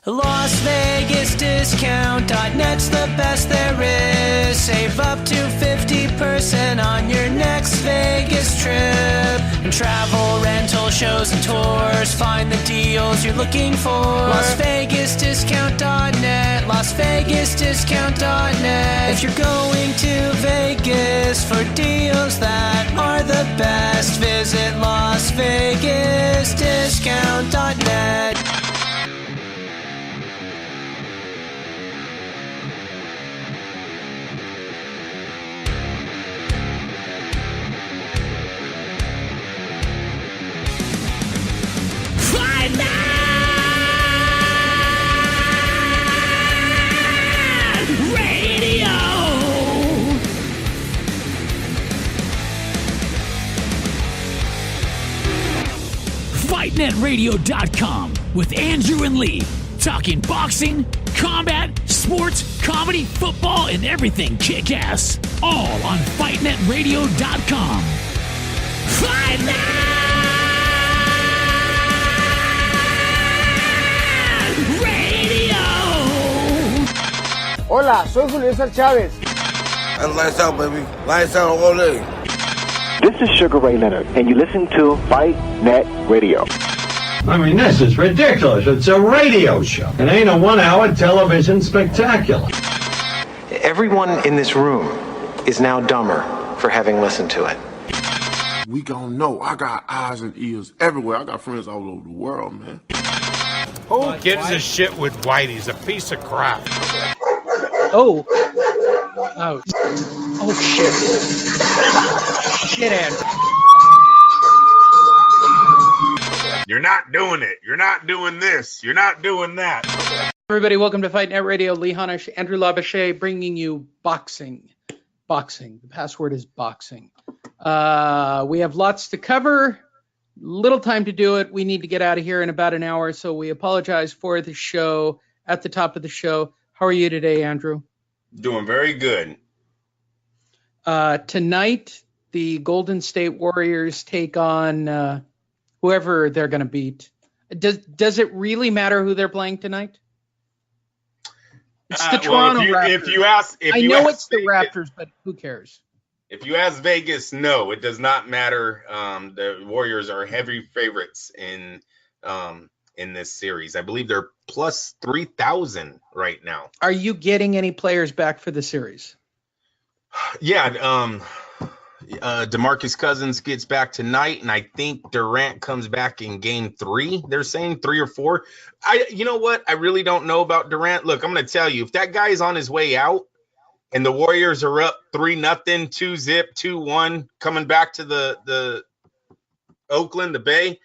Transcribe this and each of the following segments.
Las Vegas Discount.net's the best there is. Save up to 50% on your next Vegas trip. And travel, rental, shows, and tours. Find the deals you're looking for. Las Vegas Discount.net. Las Vegas Discount.net. If you're going to Vegas for deals that are the best, visit Las Vegas Discount.net. FightNetRadio.com with Andrew and Lee, talking boxing, combat, sports, comedy, football, and everything kick-ass. All on FightNetRadio.com. Fight Net Radio! Hola, soy Julio César Chávez. And lights out, baby. Lights out all day. This is Sugar Ray Leonard, and you listen to Fight Net Radio. I mean, this is ridiculous. It's a radio show. It ain't a one-hour television spectacular. Everyone in this room is now dumber for having listened to it. We gon' know. I got eyes and ears everywhere. I got friends all over the world, man. Who gives a shit with Whitey? He's a piece of crap. Oh, shit. Shit, Andrew. You're not doing it. You're not doing this. You're not doing that. Everybody, welcome to Fight Net Radio. Lee Honish, Andrew Labouche, bringing you boxing. Boxing. The password is boxing. We have lots to cover. Little time to do it. We need to get out of here in about an hour, so we apologize for the show at the top of the show. How are you today, Andrew? Doing very good. Tonight, the Golden State Warriors take on whoever they're going to beat. Does it really matter who they're playing tonight? It's the Toronto Raptors. I know it's the Raptors, but who cares? If you ask Vegas, no, it does not matter. The Warriors are heavy favorites in this series. I believe they're plus 3,000 right now. Are you getting any players back for the series? Yeah, DeMarcus Cousins gets back tonight, and I think Durant comes back in game 3. They're saying 3 or 4. You know what? I really don't know about Durant. Look, I'm going to tell you, if that guy is on his way out and the Warriors are up 3-0, 2-zip, 2-1, coming back to the Oakland, the Bay,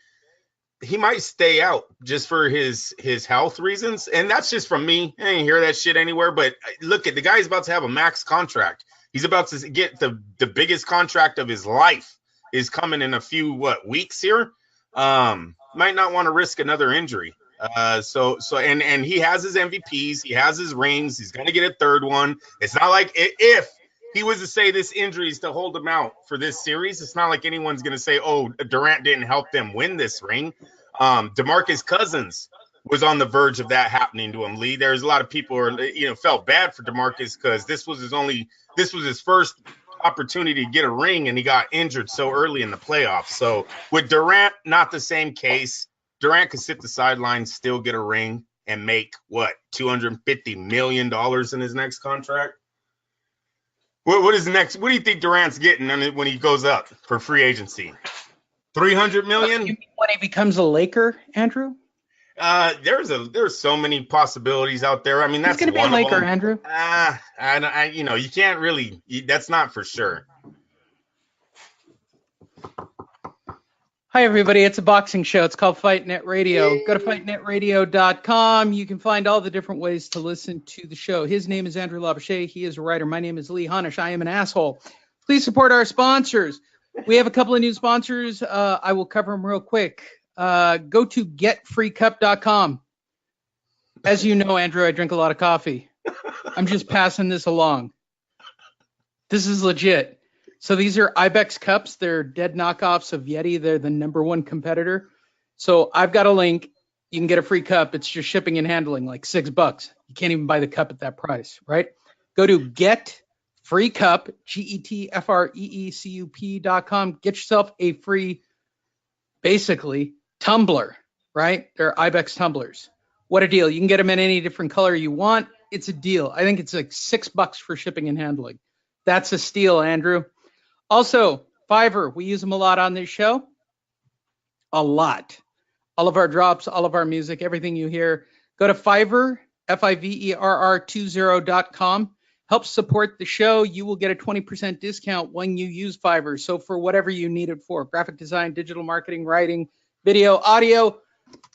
he might stay out just for his health reasons. And that's just from me. I didn't hear that shit anywhere. But look, the guy's about to have a max contract. He's about to get the biggest contract of his life is coming in a few weeks here. Might not want to risk another injury. So he has his MVPs, he has his rings, he's going to get a third one. It's not like if he was to say this injury is to hold him out for this series, it's not like anyone's going to say, oh, Durant didn't help them win this ring. DeMarcus Cousins was on the verge of that happening to him, Lee. There's a lot of people who felt bad for DeMarcus because this was his first opportunity to get a ring, and he got injured so early in the playoffs. So with Durant, not the same case. Durant could sit the sidelines, still get a ring, and make $250 million in his next contract. What is next? What do you think Durant's getting when he goes up for free agency? $300 million? You mean when he becomes a Laker, Andrew? There's so many possibilities out there. I mean, that's going to be a Laker, Andrew. You can't really. That's not for sure. Hi, everybody. It's a boxing show. It's called Fight Net Radio. Go to FightNetRadio.com. You can find all the different ways to listen to the show. His name is Andrew Labouche. He is a writer. My name is Lee Honish. I am an asshole. Please support our sponsors. We have a couple of new sponsors. I will cover them real quick. Go to getfreecup.com. As you know, Andrew, I drink a lot of coffee. I'm just passing this along. This is legit. So these are Ibex cups. They're dead knockoffs of Yeti. They're the #1 competitor. So I've got a link. you can get a free cup. It's just shipping and handling, like $6. You can't even buy the cup at that price, right? Go to getfreecup, GETFREECUP.com. Get yourself a free, basically, tumbler, right? They're Ibex tumblers. What a deal. You can get them in any different color you want. It's a deal. I think it's like $6 for shipping and handling. That's a steal, Andrew. Also, Fiverr. We use them a lot on this show. A lot. All of our drops, all of our music, everything you hear. Go to Fiverr, FIVERR20.com. Help support the show. You will get a 20% discount when you use Fiverr. So for whatever you need it for, graphic design, digital marketing, writing, video, audio,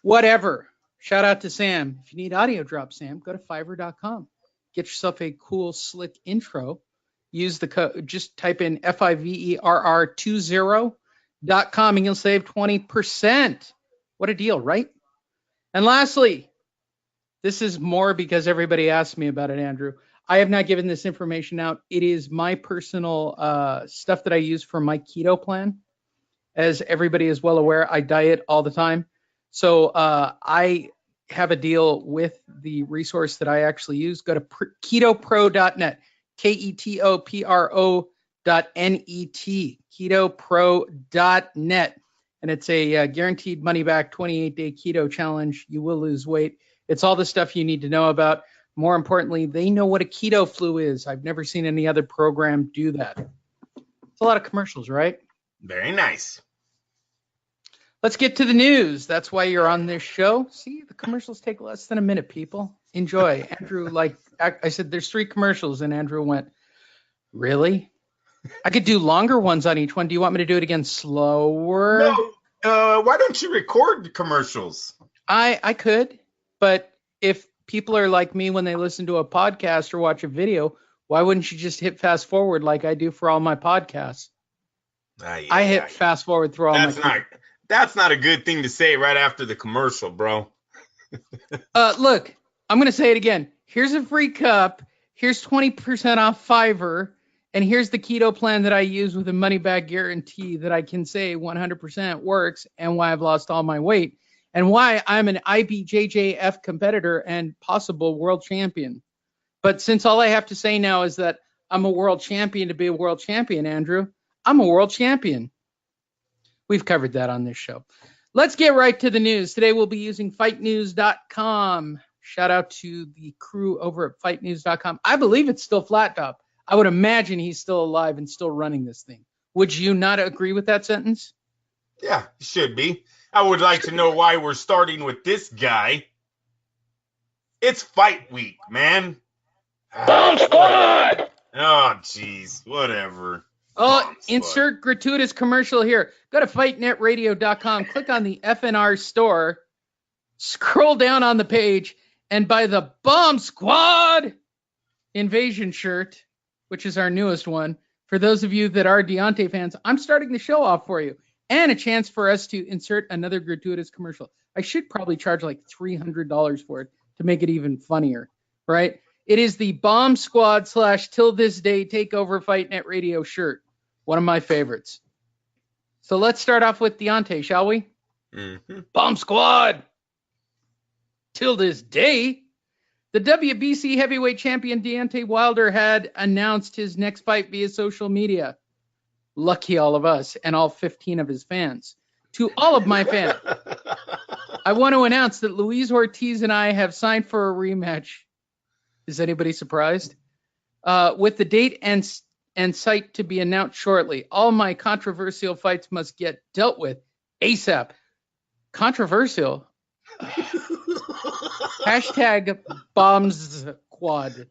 whatever. Shout out to Sam. If you need audio drops, Sam, go to Fiverr.com. Get yourself a cool, slick intro. Use the code, just type in FIVERR20.com and you'll save 20%. What a deal, right? And lastly, this is more because everybody asked me about it, Andrew. I have not given this information out. It is my personal stuff that I use for my keto plan. As everybody is well aware, I diet all the time. So I have a deal with the resource that I actually use. Go to ketopro.net, KETOPRO.net, ketopro.net. And it's a guaranteed money-back 28-day keto challenge. You will lose weight. It's all the stuff you need to know about. More importantly, they know what a keto flu is. I've never seen any other program do that. It's a lot of commercials, right? Very nice. Let's get to the news. That's why you're on this show. See, the commercials take less than a minute, people. Enjoy. Andrew, like I said, there's 3 commercials, and Andrew went, really? I could do longer ones on each one. Do you want me to do it again slower? No. Why don't you record the commercials? I could, but if people are like me when they listen to a podcast or watch a video, why wouldn't you just hit fast forward like I do for all my podcasts? I hit fast forward through all my. That's not a good thing to say right after the commercial, bro. Look, I'm going to say it again. Here's a free cup. Here's 20% off Fiverr. And here's the keto plan that I use with a money back guarantee that I can say 100% works and why I've lost all my weight and why I'm an IBJJF competitor and possible world champion. But since all I have to say now is that I'm a world champion to be a world champion, Andrew, I'm a world champion. We've covered that on this show. Let's get right to the news. Today we'll be using fightnews.com. Shout out to the crew over at fightnews.com. I believe it's still Flat Top. I would imagine he's still alive and still running this thing. Would you not agree with that sentence? Yeah, it should be. I would like to know why we're starting with this guy. It's fight week, man. Bomb Squad! Oh, jeez. Whatever. Oh, insert gratuitous commercial here. Go to fightnetradio.com, click on the FNR store, scroll down on the page, and buy the Bomb Squad Invasion shirt, which is our newest one. For those of you that are Deontay fans, I'm starting the show off for you. And a chance for us to insert another gratuitous commercial. I should probably charge like $300 for it to make it even funnier, right? It is the Bomb Squad / till this day Takeover Fight Net Radio shirt. One of my favorites. So let's start off with Deontay, shall we? Mm-hmm. Bomb Squad. Till this day, the WBC heavyweight champion Deontay Wilder had announced his next fight via social media. Lucky all of us and all 15 of his fans. To all of my fans, I want to announce that Luis Ortiz and I have signed for a rematch. Is anybody surprised? With the date and site to be announced shortly. All my controversial fights must get dealt with ASAP. Controversial? Hashtag Bombs Squad.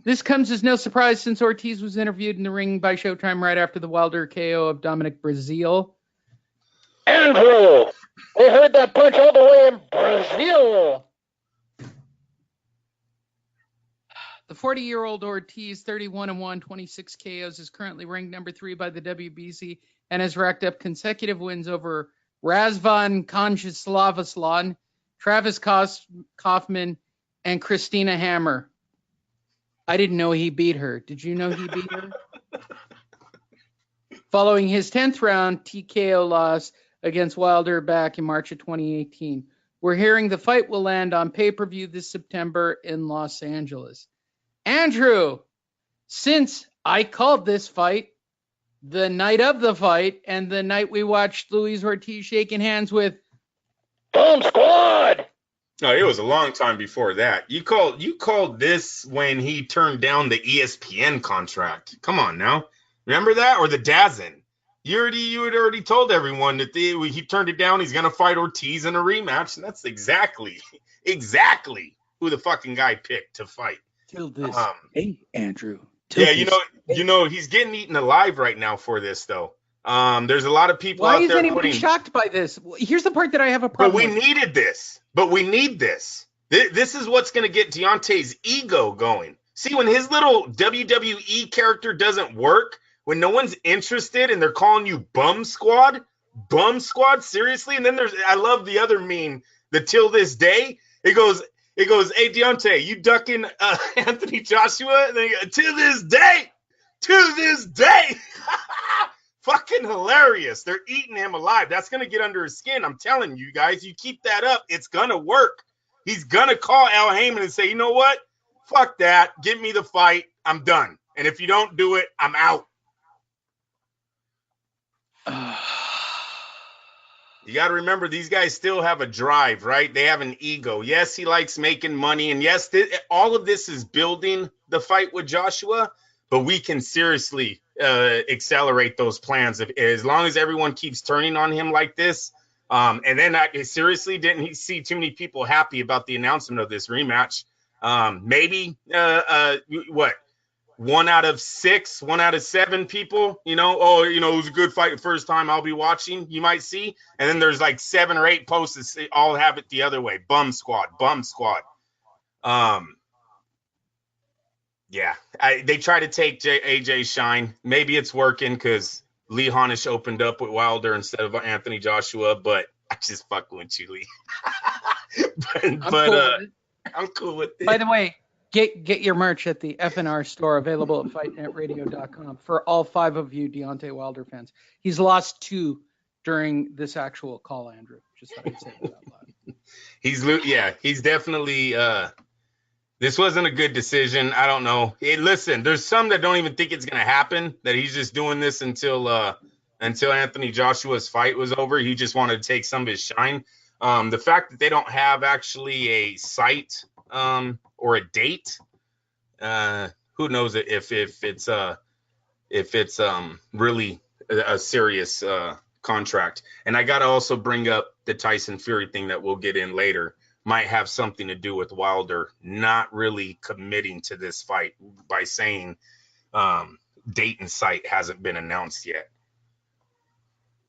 This comes as no surprise since Ortiz was interviewed in the ring by Showtime right after the Wilder KO of Dominic Breazeale. Andrew, they heard that punch all the way in Brazil. The 40-year-old Ortiz, 31-1, 26 KOs, is currently ranked number 3 by the WBC and has racked up consecutive wins over Razvan Konjaslavaslan, Travis Kaufman, and Christina Hammer. I didn't know he beat her. Did you know he beat her? Following his 10th round TKO loss against Wilder back in March of 2018. We're hearing the fight will land on pay-per-view this September in Los Angeles. Andrew, since I called this fight the night of the fight and the night we watched Luis Ortiz shaking hands with Bomb Squad! No, it was a long time before that. You called this when he turned down the ESPN contract. Come on now. Remember that? Or the DAZN? You had already told everyone that he turned it down. He's going to fight Ortiz in a rematch. And that's exactly who the fucking guy picked to fight. till this day, Andrew. Yeah, you know, he's getting eaten alive right now for this, though. There's a lot of people out there. Why is anybody shocked by this? Here's the part that I have a problem with. But we needed this. But we need this. This is what's going to get Deontay's ego going. See, when his little WWE character doesn't work, when no one's interested and they're calling you Bum Squad, seriously? And then I love the other meme, the till this day. It goes, hey, Deontay, you ducking Anthony Joshua? And they go, to this day. Fucking hilarious. They're eating him alive. That's going to get under his skin. I'm telling you guys, you keep that up, it's going to work. He's going to call Al Heyman and say, you know what? Fuck that. Give me the fight. I'm done. And if you don't do it, I'm out. You got to remember, these guys still have a drive, right? They have an ego. Yes, he likes making money. And yes, all of this is building the fight with Joshua, but we can seriously accelerate those plans as long as everyone keeps turning on him like this. And then seriously, didn't he see too many people happy about the announcement of this rematch? Maybe 1 out of 6, 1 out of 7 people, it was a good fight the first time, I'll be watching, you might see. And then there's like 7 or 8 posts that all have it the other way. Bum squad. Yeah, they try to take AJ shine. Maybe it's working because Lee Honish opened up with Wilder instead of Anthony Joshua, but I just fuck with you, Lee. I'm cool with it. By the way, get your merch at the FNR store, available at fightnetradio.com for all 5 of you Deontay Wilder fans. He's lost 2 during this actual call, Andrew. Just thought I'd say that out loud. He's definitely this wasn't a good decision. I don't know. Hey, listen, there's some that don't even think it's going to happen, that he's just doing this until Anthony Joshua's fight was over. He just wanted to take some of his shine. The fact that they don't have actually a site or a date, who knows if it's really a serious contract. And I got to also bring up the Tyson Fury thing that we'll get in later. Might have something to do with Wilder not really committing to this fight by saying date and site hasn't been announced yet.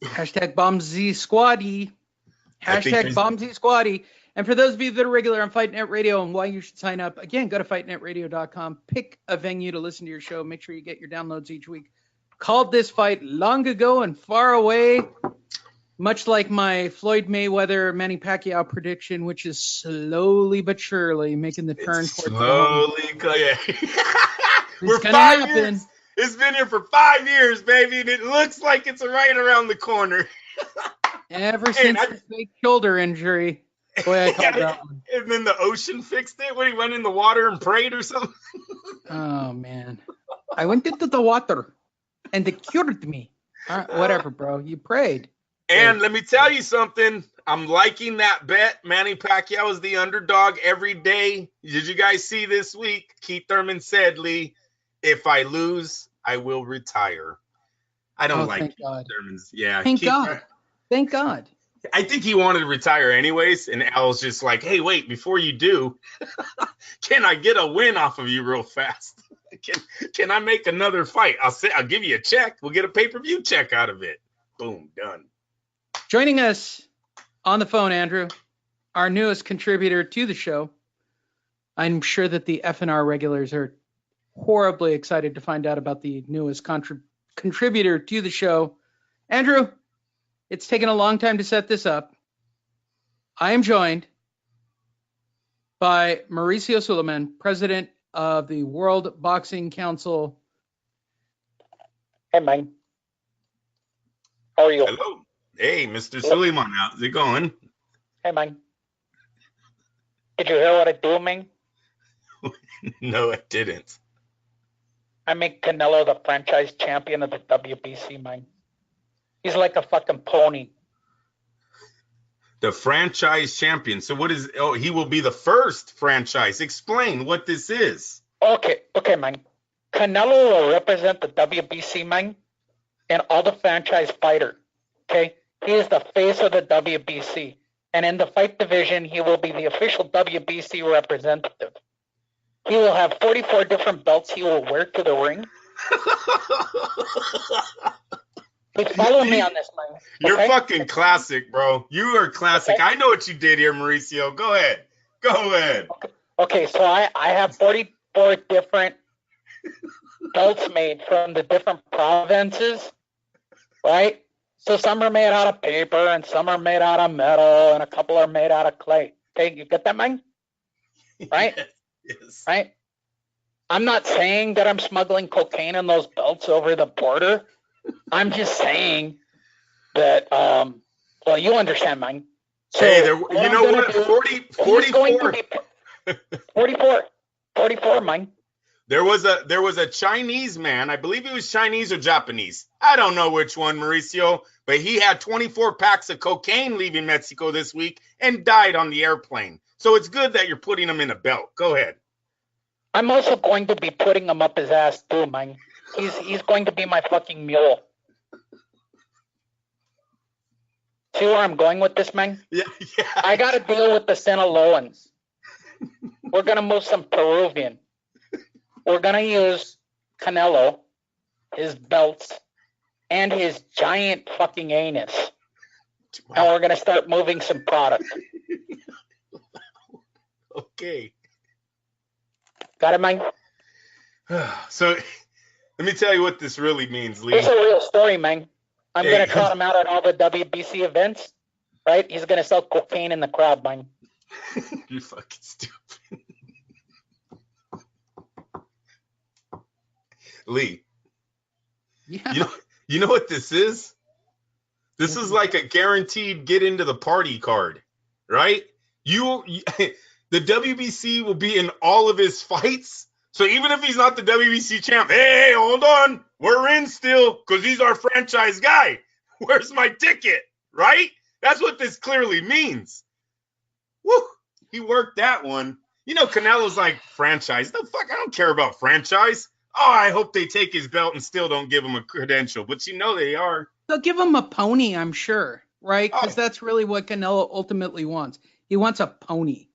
Hashtag Bombsy Squaddy. Hashtag Bombsy Squaddy. And for those of you that are regular on Fight Net Radio and why you should sign up, again, go to fightnetradio.com, pick a venue to listen to your show. Make sure you get your downloads each week. Called this fight long ago and far away, much like my Floyd Mayweather Manny Pacquiao prediction, which is slowly but surely making the turn towards We're 5 years. It's been here for 5 years, baby, and it looks like it's right around the corner. Ever since the fake shoulder injury. Boy, I called that one. And then the ocean fixed it when he went in the water and prayed or something. Oh, man. I went into the water, and they cured me. Whatever, bro. You prayed. And let me tell you something. I'm liking that bet. Manny Pacquiao is the underdog every day. Did you guys see this week? Keith Thurman said, Lee, if I lose, I will retire. I don't like Keith Thurman's. Yeah. Thank God. Thank God. I think he wanted to retire anyways. And Al's just like, hey, wait, before you do, can I get a win off of you real fast? Can I make another fight? I'll give you a check. We'll get a pay-per-view check out of it. Boom, done. Joining us on the phone, Andrew, our newest contributor to the show. I'm sure that the FNR regulars are horribly excited to find out about the newest contributor to the show. Andrew, it's taken a long time to set this up. I am joined by Mauricio Suleiman, president of the World Boxing Council. Hey, man. How are you? Hello. Hey, Mr. Suleiman, how's it going? Hey, man. Did you hear what I do, man? No, I didn't. I make Canelo the franchise champion of the WBC, man. He's like a fucking pony. The franchise champion. So what is, he will be the first franchise. Explain what this is. Okay, man. Canelo will represent the WBC, man, and all the franchise fighter. Okay? He is the face of the WBC. And in the fight division, he will be the official WBC representative. He will have 44 different belts he will wear to the ring. Please follow me on this, man. You're fucking classic, bro. You are classic. Okay. I know what you did here, Mauricio. Go ahead. Okay, so I have 44 different belts made from the different provinces, right? So some are made out of paper and some are made out of metal and a couple are made out of clay. Okay, you get that, man? Right? Yes. Right? I'm not saying that I'm smuggling cocaine in those belts over the border. I'm just saying that, well, you understand, man. So hey, you know what? 44. 44, man. There was a Chinese man, I believe he was Chinese or Japanese. I don't know which one, Mauricio, but he had 24 packs of cocaine leaving Mexico this week and died on the airplane. So it's good that you're putting him in a belt. Go ahead. I'm also going to be putting him up his ass too, man. He's going to be my fucking mule. See where I'm going with this, man? Yeah. I got to deal with the Sinaloans. We're going to move some Peruvian. We're going to use Canelo, his belts, and his giant fucking anus. And we're going to start moving some product. Okay. Got it, man? So let me tell you what this really means, Lee. It's a real story, man. I'm going to trot him out at all the WBC events, right? He's going to sell cocaine in the crowd, man. You're fucking stupid. Lee. Yeah. You know what this is? This is like a guaranteed get into the party card, right? The WBC will be in all of his fights. So even if he's not the WBC champ, hey, hold on. We're in still because he's our franchise guy. Where's my ticket? Right? That's what this clearly means. Woo! He worked that one. You know, Canelo's like, franchise. No, fuck, I don't care about franchise. Oh, I hope they take his belt and still don't give him a credential. But you know they are. They'll give him a pony, I'm sure, right? Because that's really what Canelo ultimately wants. He wants a pony,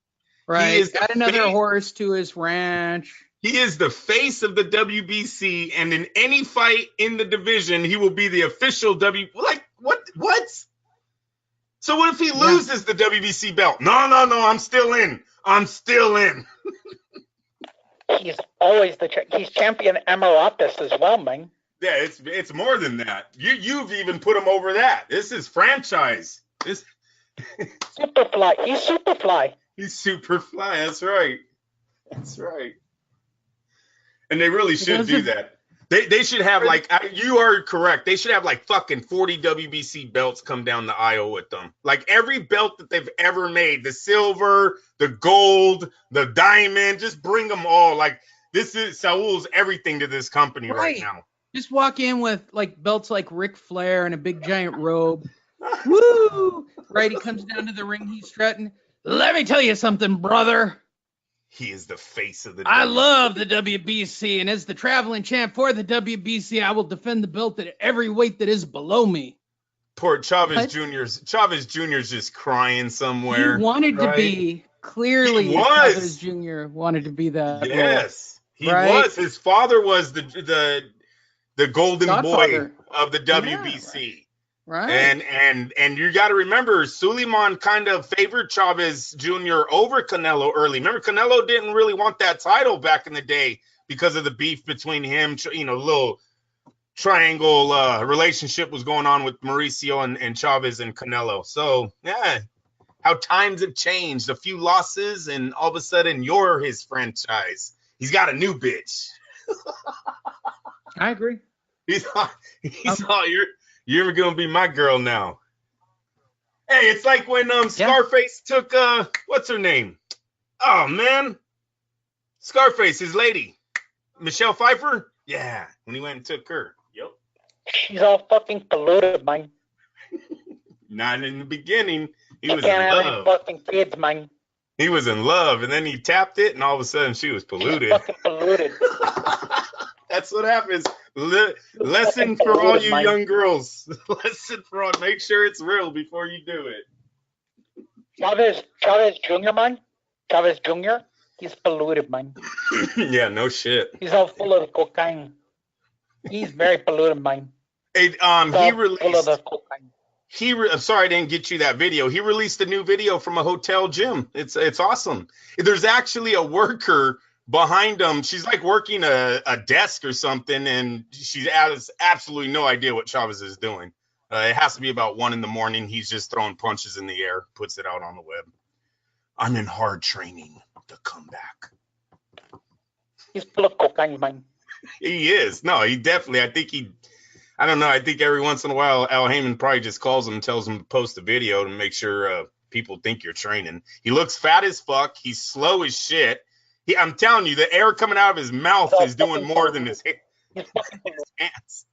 right? Add another horse to his ranch. He is the face of the WBC, and in any fight in the division, he will be the official what? So what if he loses the WBC belt? No, I'm still in. He's always he's champion Emiratis as well, man. Yeah, it's more than that. You've even put him over that. This is franchise. Superfly. He's Superfly. He's Superfly. That's right. And they really should do that. They should have you are correct. They should have like fucking 40 WBC belts come down the aisle with them. Like every belt that they've ever made, the silver, the gold, the diamond, just bring them all. Like this is Saul's everything to this company right now. Just walk in with like belts like Ric Flair and a big giant robe. Woo! Right, he comes down to the ring, he's strutting. Let me tell you something, brother. He is the face of the I love the WBC, and as the traveling champ for the WBC, I will defend the belt at every weight that is below me. Poor Chavez Jr.'s just crying somewhere. He wanted to be. Clearly, Chavez Jr. wanted to be that. Yes, he was. His father was the golden boy of the WBC. Right. And you got to remember, Suleiman kind of favored Chavez Jr. over Canelo early. Remember, Canelo didn't really want that title back in the day because of the beef between him. You know, little triangle relationship was going on with Mauricio and Chavez and Canelo. So, yeah, how times have changed. A few losses, and all of a sudden, you're his franchise. He's got a new bitch. I agree. He's all, you're going to be my girl now. Hey, it's like when Scarface took what's her name? Oh man, Scarface, his lady, Michelle Pfeiffer. Yeah, when he went and took her. Yep. She's all fucking polluted, man. Not in the beginning. He She was can't in have any love. fucking kids, man. He was in love, and then he tapped it, and all of a sudden she was polluted. Fucking polluted. That's what happens. Lesson for all you young girls. Lesson for all. Make sure it's real before you do it. Chavez Jr., man. Chavez Jr., he's polluted, man. Yeah, no shit. He's all full of cocaine. He's very polluted, man. Hey, he released. Full of the cocaine. I'm sorry I didn't get you that video. He released a new video from a hotel gym. It's awesome. There's actually a worker behind him. She's like working a desk or something, and she has absolutely no idea what Chavez is doing. It has to be about 1 a.m. He's just throwing punches in the air, puts it out on the web. I'm in hard training to come back. He's full of cocaine, man. He is. No, he definitely. I don't know. I think every once in a while, Al Heyman probably just calls him and tells him to post a video to make sure people think you're training. He looks fat as fuck. He's slow as shit. I'm telling you, the air coming out of his mouth is doing more than his hands.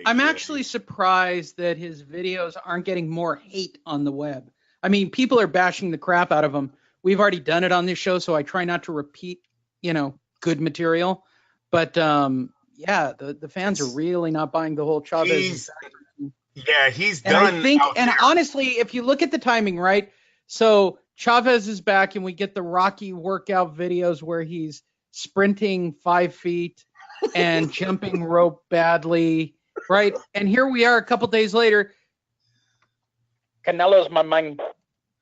I'm actually surprised that his videos aren't getting more hate on the web. I mean, people are bashing the crap out of him. We've already done it on this show, so I try not to repeat, good material. But yeah, the fans are really not buying the whole Chavez. He's and done. I think, and honestly, if you look at the timing, right? So Chavez is back, and we get the Rocky workout videos where he's sprinting 5 feet and jumping rope badly, right? And here we are a couple days later. Canelo's my man.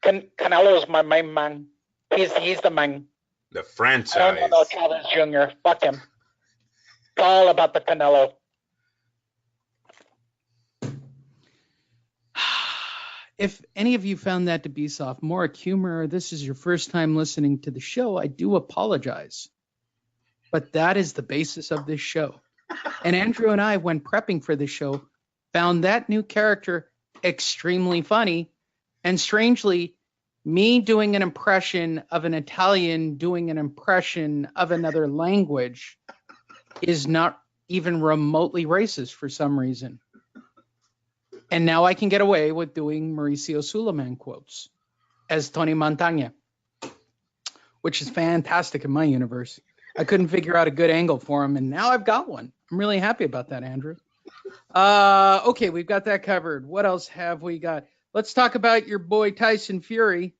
Canelo's my main man. He's the man. The franchise. I don't know about Chavez Jr. Fuck him. It's all about the Canelo. If any of you found that to be sophomoric humor, or this is your first time listening to the show, I do apologize. But that is the basis of this show. And Andrew and I, when prepping for this show, found that new character extremely funny. And strangely, me doing an impression of an Italian doing an impression of another language is not even remotely racist for some reason. And now I can get away with doing Mauricio Suleiman quotes as Tony Montagna, which is fantastic in my universe. I couldn't figure out a good angle for him, and now I've got one. I'm really happy about that, Andrew. Okay, we've got that covered. What else have we got? Let's talk about your boy Tyson Fury.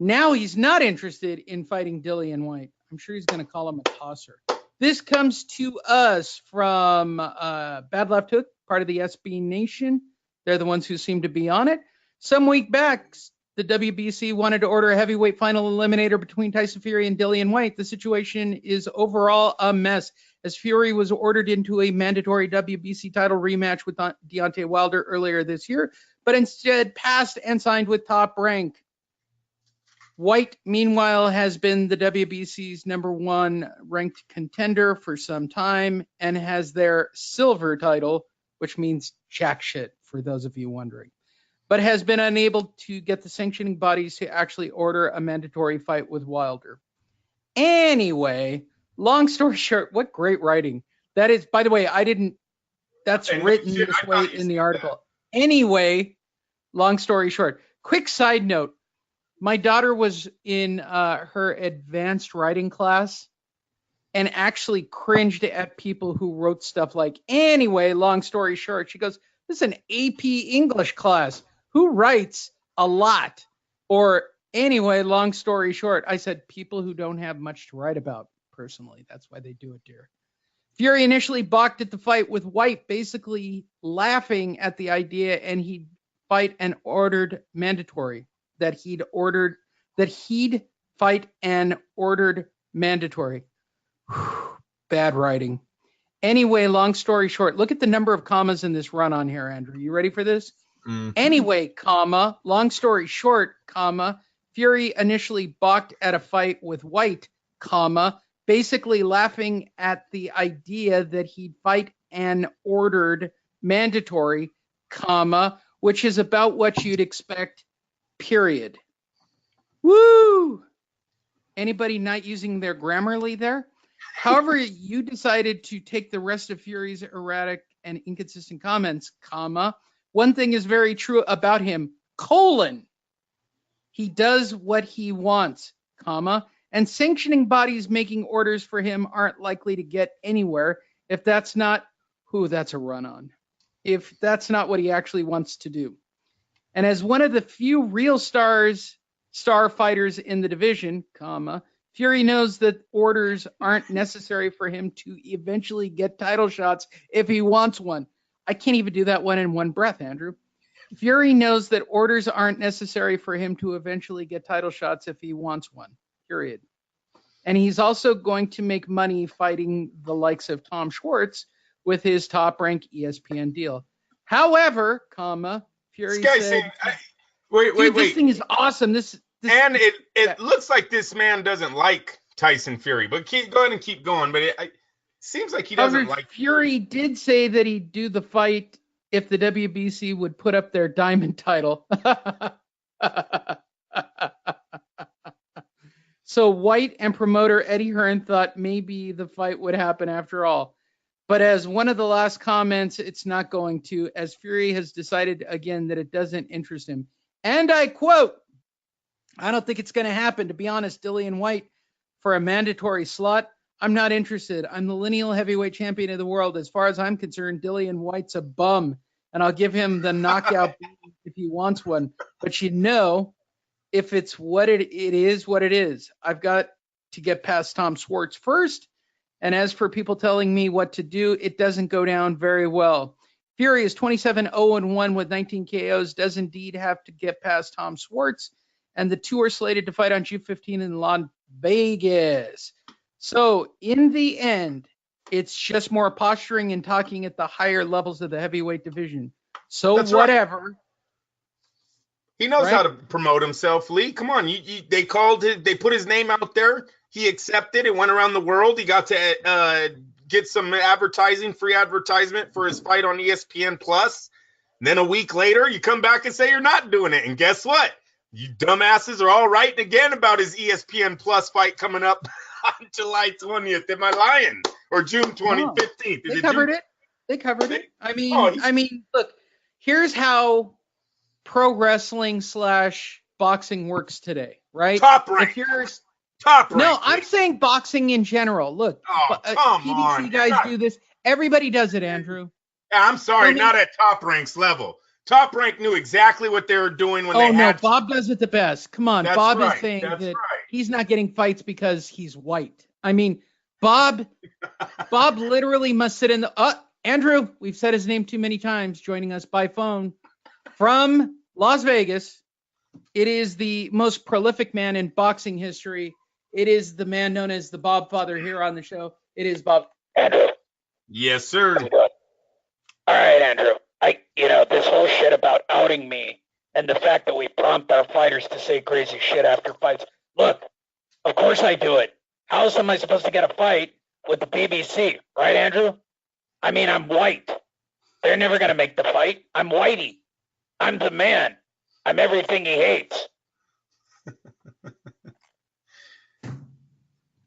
Now he's not interested in fighting Dillian White. I'm sure he's going to call him a tosser. This comes to us from Bad Left Hook, part of the SB Nation. They're the ones who seem to be on it. Some week back, the WBC wanted to order a heavyweight final eliminator between Tyson Fury and Dillian White. The situation is overall a mess, as Fury was ordered into a mandatory WBC title rematch with Deontay Wilder earlier this year, but instead passed and signed with Top Rank. White, meanwhile, has been the WBC's #1 ranked contender for some time and has their silver title, which means jack shit for those of you wondering, but has been unable to get the sanctioning bodies to actually order a mandatory fight with Wilder. Anyway, long story short, what great writing. That is, by the way, that's written this way in the article. Anyway, long story short, quick side note. My daughter was in her advanced writing class and actually cringed at people who wrote stuff like, anyway, long story short. She goes, this is an AP English class. Who writes a lot? Or anyway, long story short. I said, people who don't have much to write about personally. That's why they do it, dear. Fury initially balked at the fight with White, basically laughing at the idea, and he'd fight an ordered mandatory. That he'd fight an ordered mandatory. Bad writing. Anyway, long story short, look at the number of commas in this run on here, Andrew. You ready for this? Mm-hmm. Anyway, comma, long story short, comma, Fury initially balked at a fight with White, comma, basically laughing at the idea that he'd fight an ordered mandatory. comma, which is about what you'd expect, period. Woo! Anybody not using their Grammarly there? However, you decided to take the rest of Fury's erratic and inconsistent comments, comma. One thing is very true about him, colon. He does what he wants, comma. And sanctioning bodies making orders for him aren't likely to get anywhere if that's not that's a run on. If that's not what he actually wants to do. And as one of the few real star fighters in the division, comma, Fury knows that orders aren't necessary for him to eventually get title shots if he wants one. I can't even do that one in one breath, Andrew. Fury knows that orders aren't necessary for him to eventually get title shots if he wants one, period. And he's also going to make money fighting the likes of Tom Schwartz with his top-rank ESPN deal. However, comma, Fury said, wait. This thing is awesome. And it looks like this man doesn't like Tyson Fury, but go ahead and keep going. But it seems like he doesn't like Fury did say that he'd do the fight if the WBC would put up their diamond title. So White and promoter Eddie Hearn thought maybe the fight would happen after all. But as one of the last comments, it's not going to, as Fury has decided again that it doesn't interest him. And I quote, I don't think it's going to happen, to be honest, Dillian White, for a mandatory slot. I'm not interested. I'm the lineal heavyweight champion of the world. As far as I'm concerned, Dillian White's a bum, and I'll give him the knockout if he wants one. But you know, if it's what it is, what it is. I've got to get past Tom Schwartz first. And as for people telling me what to do, it doesn't go down very well. Fury is 27-0-1 with 19 KOs, does indeed have to get past Tom Schwartz. And the two are slated to fight on June 15 in Las Vegas. So in the end, it's just more posturing and talking at the higher levels of the heavyweight division. So that's whatever. Right. He knows how to promote himself, Lee. Come on. They put his name out there. He accepted. It went around the world. He got to get some free advertisement for his fight on ESPN Plus. Then a week later, you come back and say you're not doing it. And guess what? You dumbasses are all writing again about his ESPN Plus fight coming up on July 20th. Am I lying? Or June 15th? They covered it. They covered it. I mean, look, here's how pro wrestling / boxing works today, right? Top rank. Top rank. No, I'm saying boxing in general. Look, PBC guys do this. Everybody does it, Andrew. I'm sorry, not at Top Rank's level. Top Rank knew exactly what they were doing when they had. Bob does it the best. Come on, Bob is saying that he's not getting fights because he's white. I mean, Bob literally must sit in the. Andrew, we've said his name too many times. Joining us by phone from Las Vegas. It is the most prolific man in boxing history. It is the man known as the Bob Father here on the show. It is Bob. Andrew. Yes, sir. All right, Andrew. This whole shit about outing me and the fact that we prompt our fighters to say crazy shit after fights. Look, of course I do it. How else am I supposed to get a fight with the BBC? Right, Andrew? I mean, I'm white. They're never going to make the fight. I'm whitey. I'm the man. I'm everything he hates.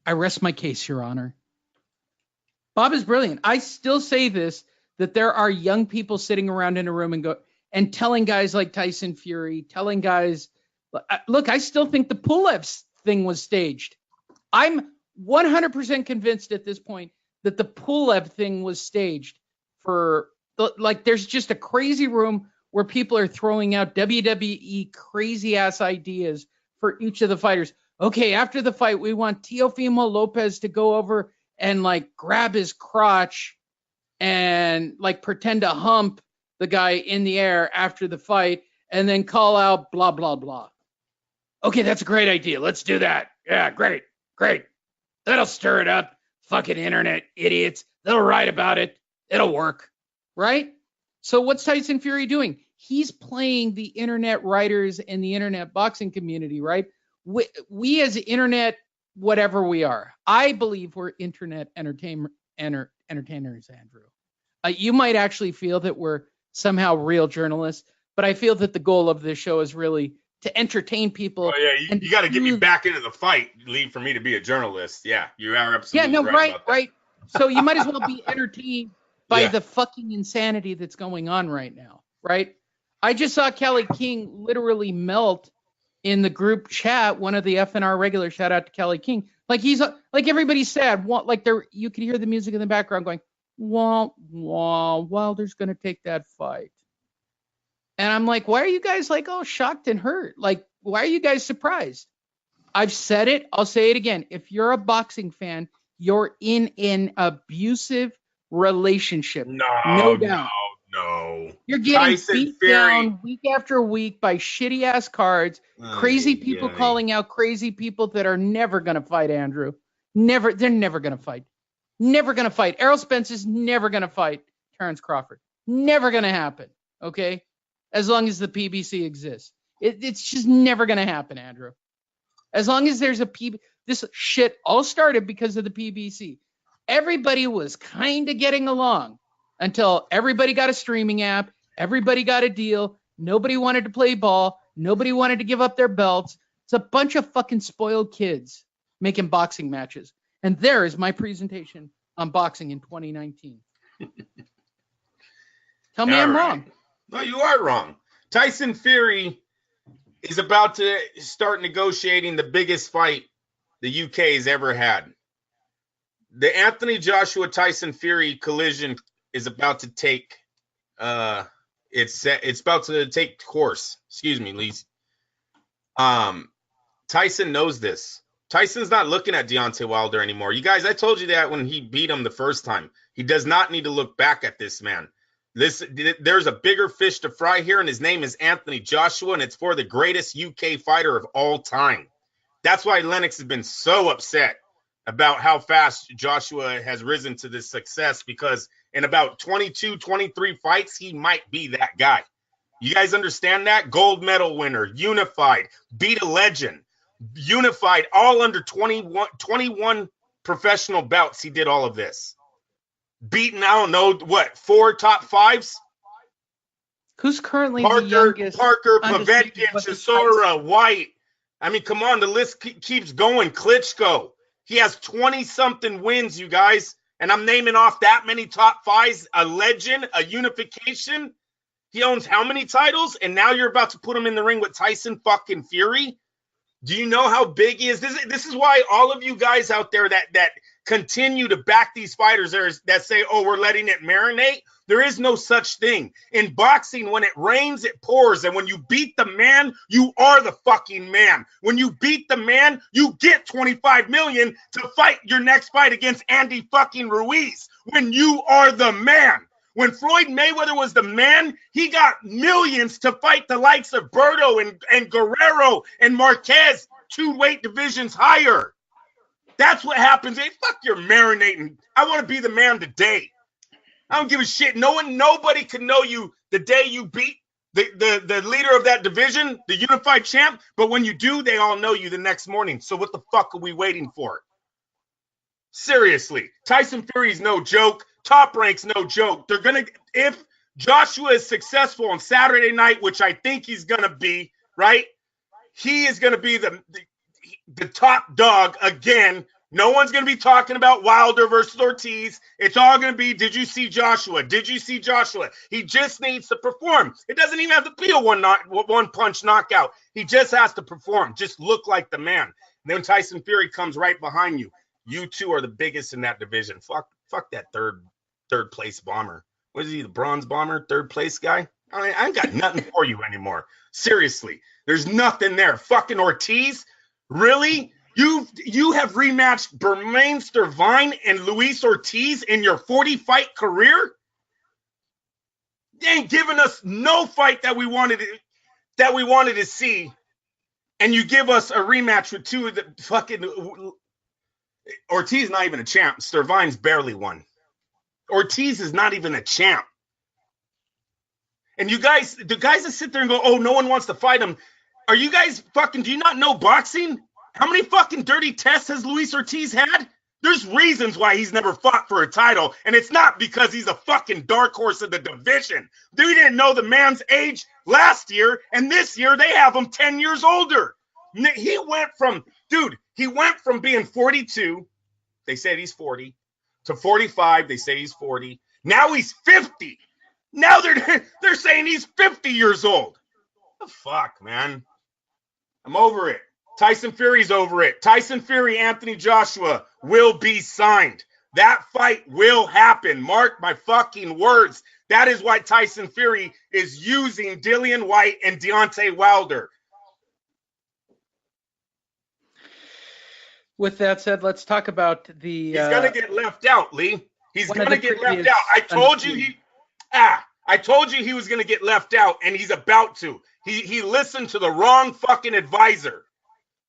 I rest my case, Your Honor. Bob is brilliant. I still say this, that there are young people sitting around in a room and telling guys like Tyson Fury, telling guys, look, I still think the Pulev thing was staged. I'm 100% convinced at this point that the Pulev thing was staged there's just a crazy room where people are throwing out WWE crazy ass ideas for each of the fighters. Okay, after the fight, we want Teofimo Lopez to go over and grab his crotch and pretend to hump the guy in the air after the fight and then call out blah, blah, blah. Okay, that's a great idea. Let's do that. Yeah, great. That'll stir it up. Fucking internet idiots. They'll write about it. It'll work. Right? So what's Tyson Fury doing? He's playing the internet writers and the internet boxing community, right? We as internet, whatever we are, I believe we're internet entertainers, Andrew. You might actually feel that we're somehow real journalists. But I feel that the goal of this show is really to entertain people. Oh yeah, you got to get me back into the fight, Lee, for me to be a journalist. Yeah, you are absolutely right. right. So you might as well be entertained by the fucking insanity that's going on right now, right? I just saw Kelly King literally melt in the group chat. One of the FNR regulars, shout out to Kelly King. Like he's like everybody's sad. Like you could hear the music in the background going, wah, wah, Wilder's gonna take that fight. And I'm like, why are you guys like all shocked and hurt? Like, why are you guys surprised? I've said it. I'll say it again. If you're a boxing fan, you're in an abusive relationship. No doubt. No. You're getting beat down week after week by shitty ass cards, crazy people calling out crazy people that are never going to fight Andrew. They're never going to fight. Never going to fight. Errol Spence is never going to fight Terrence Crawford. Never going to happen. Okay? As long as the PBC exists. It's just never going to happen, Andrew. As long as there's a PBC. This shit all started because of the PBC. Everybody was kind of getting along until everybody got a streaming app. Everybody got a deal. Nobody wanted to play ball. Nobody wanted to give up their belts. It's a bunch of fucking spoiled kids making boxing matches. And there is my presentation on boxing in 2019. Tell me I'm wrong. No, you are wrong. Tyson Fury is about to start negotiating the biggest fight the UK has ever had. The Anthony Joshua Tyson Fury collision is about to take it's about to take course. Excuse me, Lise. Tyson knows this. Tyson's not looking at Deontay Wilder anymore. You guys, I told you that when he beat him the first time. He does not need to look back at this man. There's a bigger fish to fry here, and his name is Anthony Joshua, and it's for the greatest UK fighter of all time. That's why Lennox has been so upset about how fast Joshua has risen to this success, because in about 22, 23 fights, he might be that guy. You guys understand that? Gold medal winner, unified, beat a legend, unified, all under 21 professional bouts. He did all of this. Beaten, I don't know, what, 4 top 5s? Who's currently the youngest? Parker, Povetkin, Chisora, White. I mean, come on, the list keeps going. Klitschko. He has 20-something wins, you guys. And I'm naming off that many top 5s, a legend, a unification. He owns how many titles? And now you're about to put him in the ring with Tyson fucking Fury? Do you know how big he is? This is why all of you guys out there that continue to back these fighters that say, oh, we're letting it marinate. There is no such thing. In boxing, when it rains, it pours. And when you beat the man, you are the fucking man. When you beat the man, you get $25 million to fight your next fight against Andy fucking Ruiz. When you are the man. When Floyd Mayweather was the man, he got millions to fight the likes of Berto and Guerrero and Marquez, 2 weight divisions higher. That's what happens. Hey, fuck your marinating. I want to be the man today. I don't give a shit. Nobody can know you the day you beat the leader of that division, the unified champ. But when you do, they all know you the next morning. So what the fuck are we waiting for? Seriously, Tyson Fury's no joke. Top Rank's no joke. They're gonna, if Joshua is successful on Saturday night, which I think he's gonna be, right? He is gonna be the top dog again. No one's going to be talking about Wilder versus Ortiz. It's all going to be, did you see Joshua? Did you see Joshua? He just needs to perform. It doesn't even have to be a one punch knockout. He just has to perform. Just look like the man. And then Tyson Fury comes right behind you. You two are the biggest in that division. Fuck that third place bomber. What is he, the bronze bomber, third place guy? I ain't got nothing for you anymore. Seriously, there's nothing there. Fucking Ortiz, really? You have rematched Bermain Stervine and Luis Ortiz in your 40-fight career? You ain't giving us no fight that we wanted to see, and you give us a rematch with 2 of the fucking Ortiz. Not even a champ. Stervine's barely won. Ortiz is not even a champ. And you guys, the guys that sit there and go, oh, no one wants to fight him. Are you guys fucking? Do you not know boxing? How many fucking dirty tests has Luis Ortiz had There's reasons why he's never fought for a title, and it's not because he's a fucking dark horse of the division. We didn't know the man's age last year, and this year they have him 10 years older. He went from being 42, they said he's 40, to 45, they say he's 40. Now he's 50. Now they're saying he's 50 years old. What the fuck, man? I'm over it. Tyson Fury's over it. Tyson Fury, Anthony Joshua will be signed. That fight will happen. Mark my fucking words. That is why Tyson Fury is using Dillian White and Deontay Wilder. With that said, let's talk about the... He's going to get left out, Lee. He's going to get left out. I told you he was going to get left out, and he's about to. He listened to the wrong fucking advisor.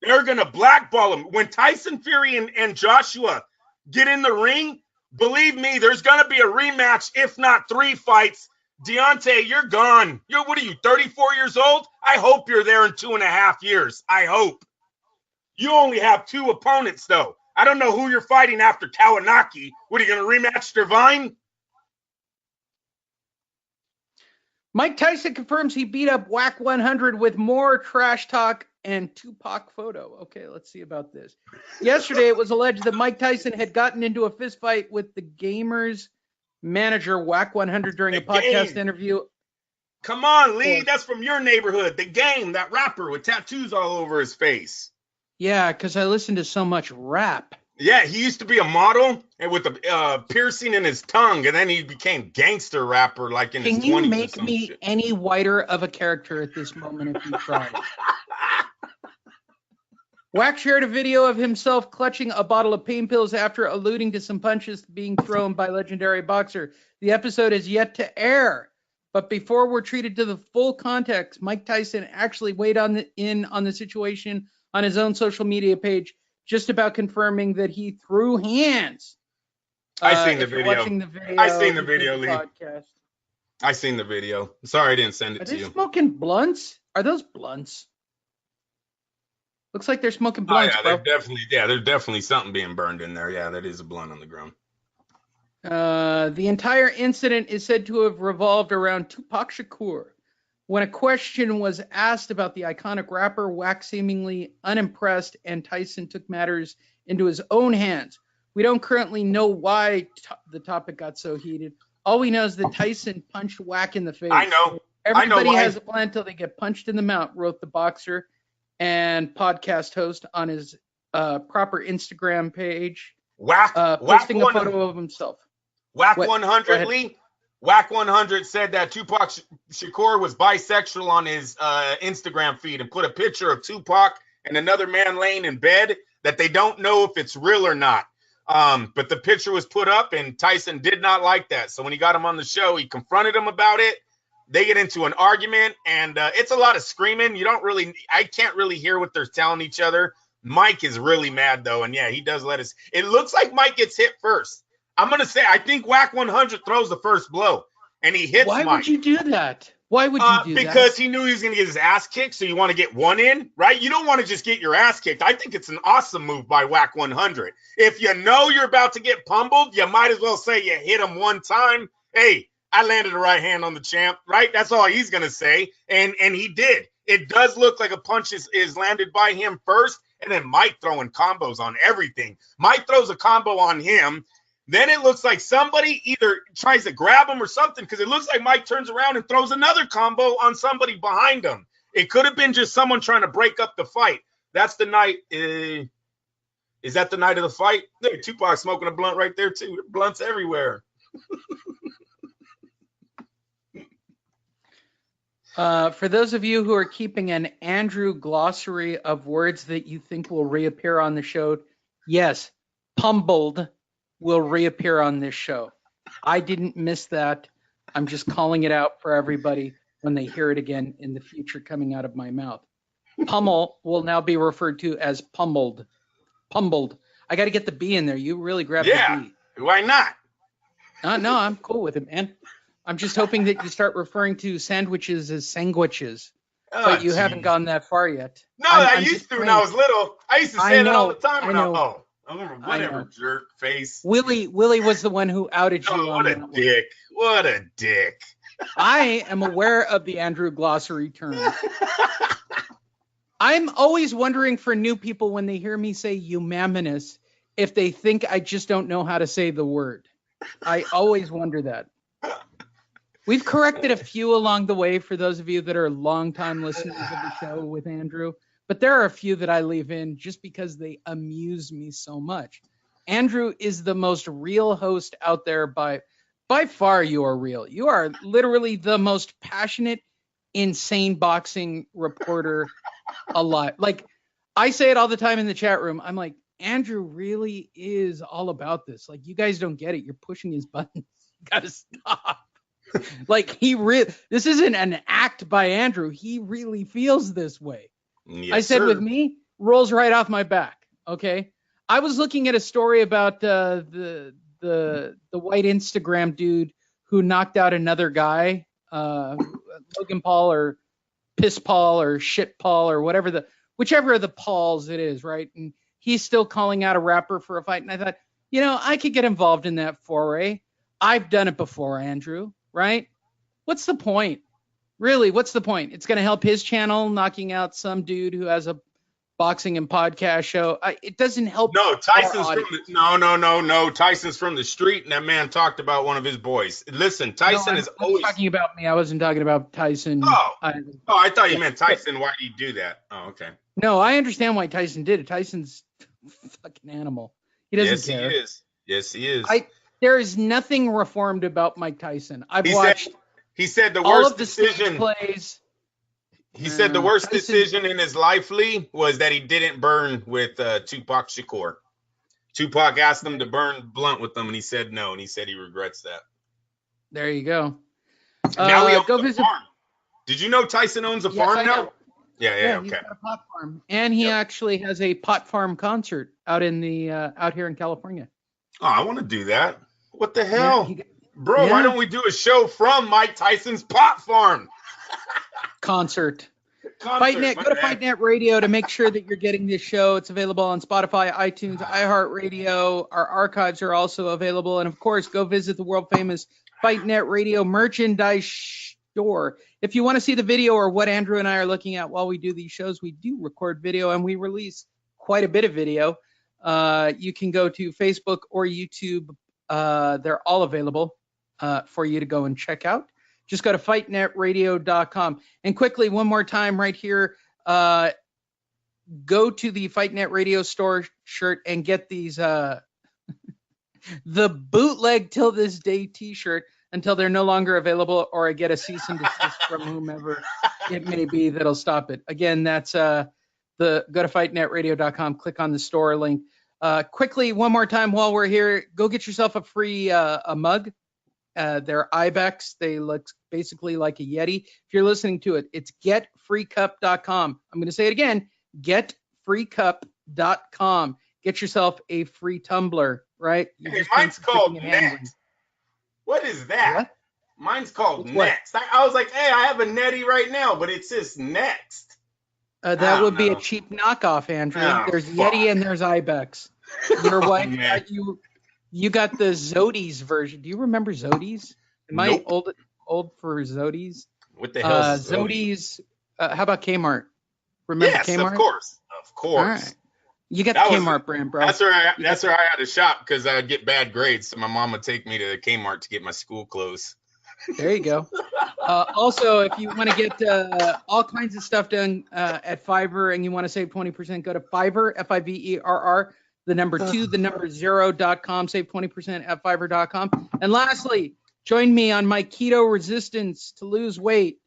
They're going to blackball him. When Tyson Fury and Joshua get in the ring, believe me, there's going to be a rematch, if not 3 fights. Deontay, you're gone. What are you, 34 years old? I hope you're there in 2.5 years. I hope. You only have 2 opponents, though. I don't know who you're fighting after Kawanaki. What, are you going to rematch Devine? Mike Tyson confirms he beat up Whack 100 with more trash talk and Tupac photo. Okay, let's see about this. Yesterday, it was alleged that Mike Tyson had gotten into a fist fight with the Gamers manager, Whack 100, during a podcast interview. Come on, Lee. That's from your neighborhood. The Game, that rapper with tattoos all over his face. Yeah, because I listen to so much rap. Yeah, he used to be a model and with a piercing in his tongue, and then he became gangster rapper like in his 20s. Can you make me any whiter of a character at this moment if you try? Wack shared a video of himself clutching a bottle of pain pills after alluding to some punches being thrown by legendary boxer. The episode is yet to air, but before we're treated to the full context, Mike Tyson actually weighed in on the situation on his own social media page, just about confirming that he threw hands. I seen the video. I seen the video, Lee. Podcast. I seen the video. Sorry I didn't send it to you. Are they smoking blunts? Are those blunts? Looks like they're smoking blunts, bro. There's definitely something being burned in there. Yeah, that is a blunt on the ground. The entire incident is said to have revolved around Tupac Shakur. When a question was asked about the iconic rapper, Wack seemingly unimpressed, and Tyson took matters into his own hands. We don't currently know why the topic got so heated. All we know is that Tyson punched Wack in the face. I know. Everybody has a plan until they get punched in the mouth, wrote the boxer and podcast host on his proper Instagram page. Posting a photo of himself. Wack 100, Lee. Wack 100 said that Tupac Shakur was bisexual on his Instagram feed and put a picture of Tupac and another man laying in bed that they don't know if it's real or not. But the picture was put up and Tyson did not like that. So when he got him on the show, he confronted him about it. They get into an argument and it's a lot of screaming. I can't really hear what they're telling each other. Mike is really mad though. And yeah, he does it looks like Mike gets hit first. I'm going to say, I think Wack 100 throws the first blow, and he hits Mike. Why would you do that? Why would you do that? Because he knew he was going to get his ass kicked, so you want to get one in, right? You don't want to just get your ass kicked. I think it's an awesome move by Wack 100. If you know you're about to get pummeled, you might as well say you hit him one time. Hey, I landed a right hand on the champ, right? That's all he's going to say, and he did. It does look like a punch is landed by him first, and then Mike throwing combos on everything. Mike throws a combo on him. Then it looks like somebody either tries to grab him or something because it looks like Mike turns around and throws another combo on somebody behind him. It could have been just someone trying to break up the fight. That's the night. Is that the night of the fight? Look, Tupac smoking a blunt right there, too. Blunts everywhere. For those of you who are keeping an Andrew glossary of words that you think will reappear on the show, yes, pummeled will reappear on this show. I didn't miss that. I'm just calling it out for everybody when they hear it again in the future coming out of my mouth. Pummel will now be referred to as pummeled. Pummeled. I got to get the B in there. You really grabbed the B. Why not? No, I'm cool with it, man. I'm just hoping that you start referring to sandwiches as sandwiches. But you haven't gone that far yet. No, I used to when I was little. I used to say that all the time. Whatever, jerk face. Willie was the one who outed you. What a dick. What a dick. I am aware of the Andrew glossary terms. I'm always wondering for new people when they hear me say eumaminous, if they think I just don't know how to say the word. I always wonder that. We've corrected a few along the way for those of you that are longtime listeners of the show with Andrew, but there are a few that I leave in just because they amuse me so much. Andrew is the most real host out there by far. You are real. You are literally the most passionate, insane boxing reporter alive. Like, I say it all the time in the chat room. I'm like, Andrew really is all about this. Like, you guys don't get it. You're pushing his buttons. You gotta stop. Like, this isn't an act by Andrew. He really feels this way. Yes, I said, sir. with me, rolls right off my back. Okay. I was looking at a story about the white Instagram dude who knocked out another guy, Logan Paul or Piss Paul or Shit Paul or whichever of the Pauls it is, right? And he's still calling out a rapper for a fight. And I thought, I could get involved in that foray. I've done it before, Andrew, right? What's the point? Really, what's the point? It's going to help his channel knocking out some dude who has a boxing and podcast show. It doesn't help. No, Tyson's no. Tyson's from the street, and that man talked about one of his boys. Listen, Tyson is always talking about me. I wasn't talking about Tyson. I thought you meant Tyson. Why did he do that? Oh, okay. No, I understand why Tyson did it. Tyson's a fucking animal. He doesn't care. Yes, he is. There is nothing reformed about Mike Tyson. He said the all worst of the decision. Plays. He said the worst decision in his life, Lee, was that he didn't burn with Tupac Shakur. Tupac asked him to burn blunt with them, and he said no, and he said he regrets that. There you go. Now he owns go a visit. farm. Did you know Tyson owns a farm now? Yeah, He's okay. got a pot farm, and he actually has a pot farm concert out here in California. Oh, I want to do that. What the hell? Yeah, Bro, why don't we do a show from Mike Tyson's pot farm? Concert. FightNet, go to FightNet Radio to make sure that you're getting this show. It's available on Spotify, iTunes, iHeartRadio. Our archives are also available. And, of course, go visit the world-famous FightNet Radio merchandise store. If you want to see the video or what Andrew and I are looking at while we do these shows, we do record video, and we release quite a bit of video. You can go to Facebook or YouTube. They're all available for you to go and check out. Just go to fightnetradio.com. And quickly, one more time right here, go to the FightNet Radio store shirt and get these, the bootleg till this day t-shirt until they're no longer available, or I get a cease and desist from whomever it may be that'll stop it. Again, that's go to fightnetradio.com, click on the store link. Quickly, one more time while we're here, go get yourself a free a mug. They're Ibex. They look basically like a Yeti. If you're listening to it, it's getfreecup.com. I'm going to say it again, getfreecup.com. Get yourself a free tumbler, right? Hey, mine's called Next. What is that? What? Mine's called Next. I was like, hey, I have a Netty right now, but it says Next. That would be a cheap knockoff, Andrew. There's Yeti and there's Ibex. Your wife got you got the Zodi's version. Do you remember Zodi's? Am I old for Zodi's? What the hell is Zodi's? How about Kmart? Remember Kmart? Of course. All right. You got the Kmart brand, bro. That's where I had to shop because I'd get bad grades. So my mom would take me to Kmart to get my school clothes. There you go. Also, if you want to get all kinds of stuff done at Fiverr and you want to save 20%, go to Fiverr, Fiverr, the number 2, the number 0.com, save 20% at Fiverr.com. And lastly, join me on my keto resistance to lose weight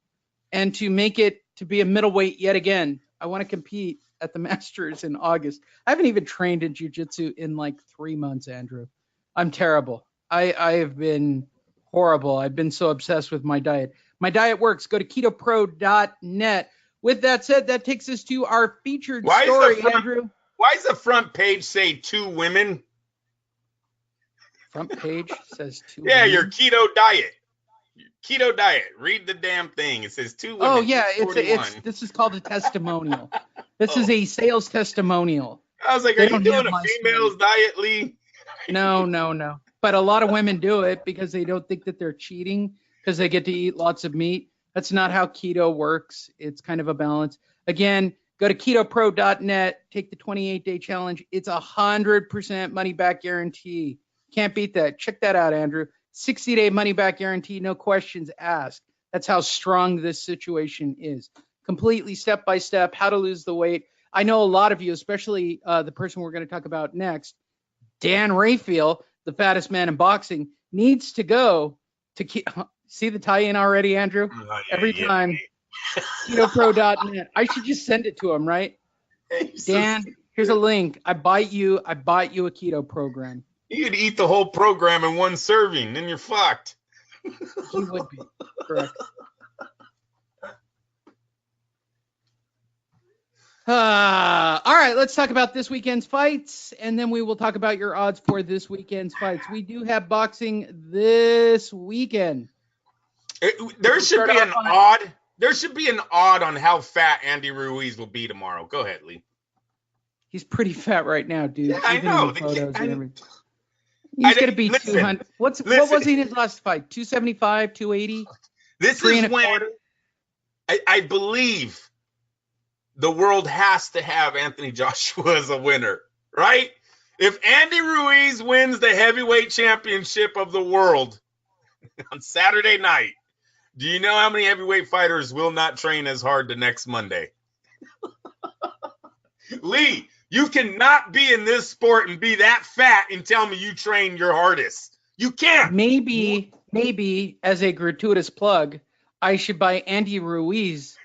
and to make it to be a middleweight yet again. I want to compete at the Masters in August. I haven't even trained in jiu-jitsu in like 3 months, Andrew. I'm terrible. I have been horrible. I've been so obsessed with my diet. My diet works. Go to ketopro.net. With that said, that takes us to our featured story, Andrew. Why does the front page say 2 women? Front page says 2 Yeah, women. your keto diet. Keto diet. Read the damn thing. It says 2 women. Oh, yeah. This is called a testimonial. This is a sales testimonial. I was like, They are you don't doing have a my female's diet, Lee? No. But a lot of women do it because they don't think that they're cheating because they get to eat lots of meat. That's not how keto works. It's kind of a balance. Again, go to ketopro.net, take the 28-day challenge. It's 100% money back guarantee. Can't beat that. Check that out, Andrew. 60-day money back guarantee, no questions asked. That's how strong this situation is. Completely step by step, how to lose the weight. I know a lot of you, especially the person we're going to talk about next, Dan Rayfield, the fattest man in boxing, needs to go to see the tie-in already, Andrew? Every time. KetoPro.net. I should just send it to him, right? Dan, here's a link. I bought you a keto program. You'd eat the whole program in one serving, then you're fucked. He would be. Correct. All right, let's talk about this weekend's fights, and then we will talk about your odds for this weekend's fights. We do have boxing this weekend. There should be an odd. There should be an odd on how fat Andy Ruiz will be tomorrow. Go ahead, Lee. He's pretty fat right now, dude. Yeah, I know. He's going to be 200. What was he in his last fight? 275, 280? This is when I believe the world has to have Anthony Joshua as a winner, right? If Andy Ruiz wins the heavyweight championship of the world on Saturday night, do you know how many heavyweight fighters will not train as hard the next Monday? Lee, you cannot be in this sport and be that fat and tell me you train your hardest. You can't. Maybe as a gratuitous plug, I should buy Andy Ruiz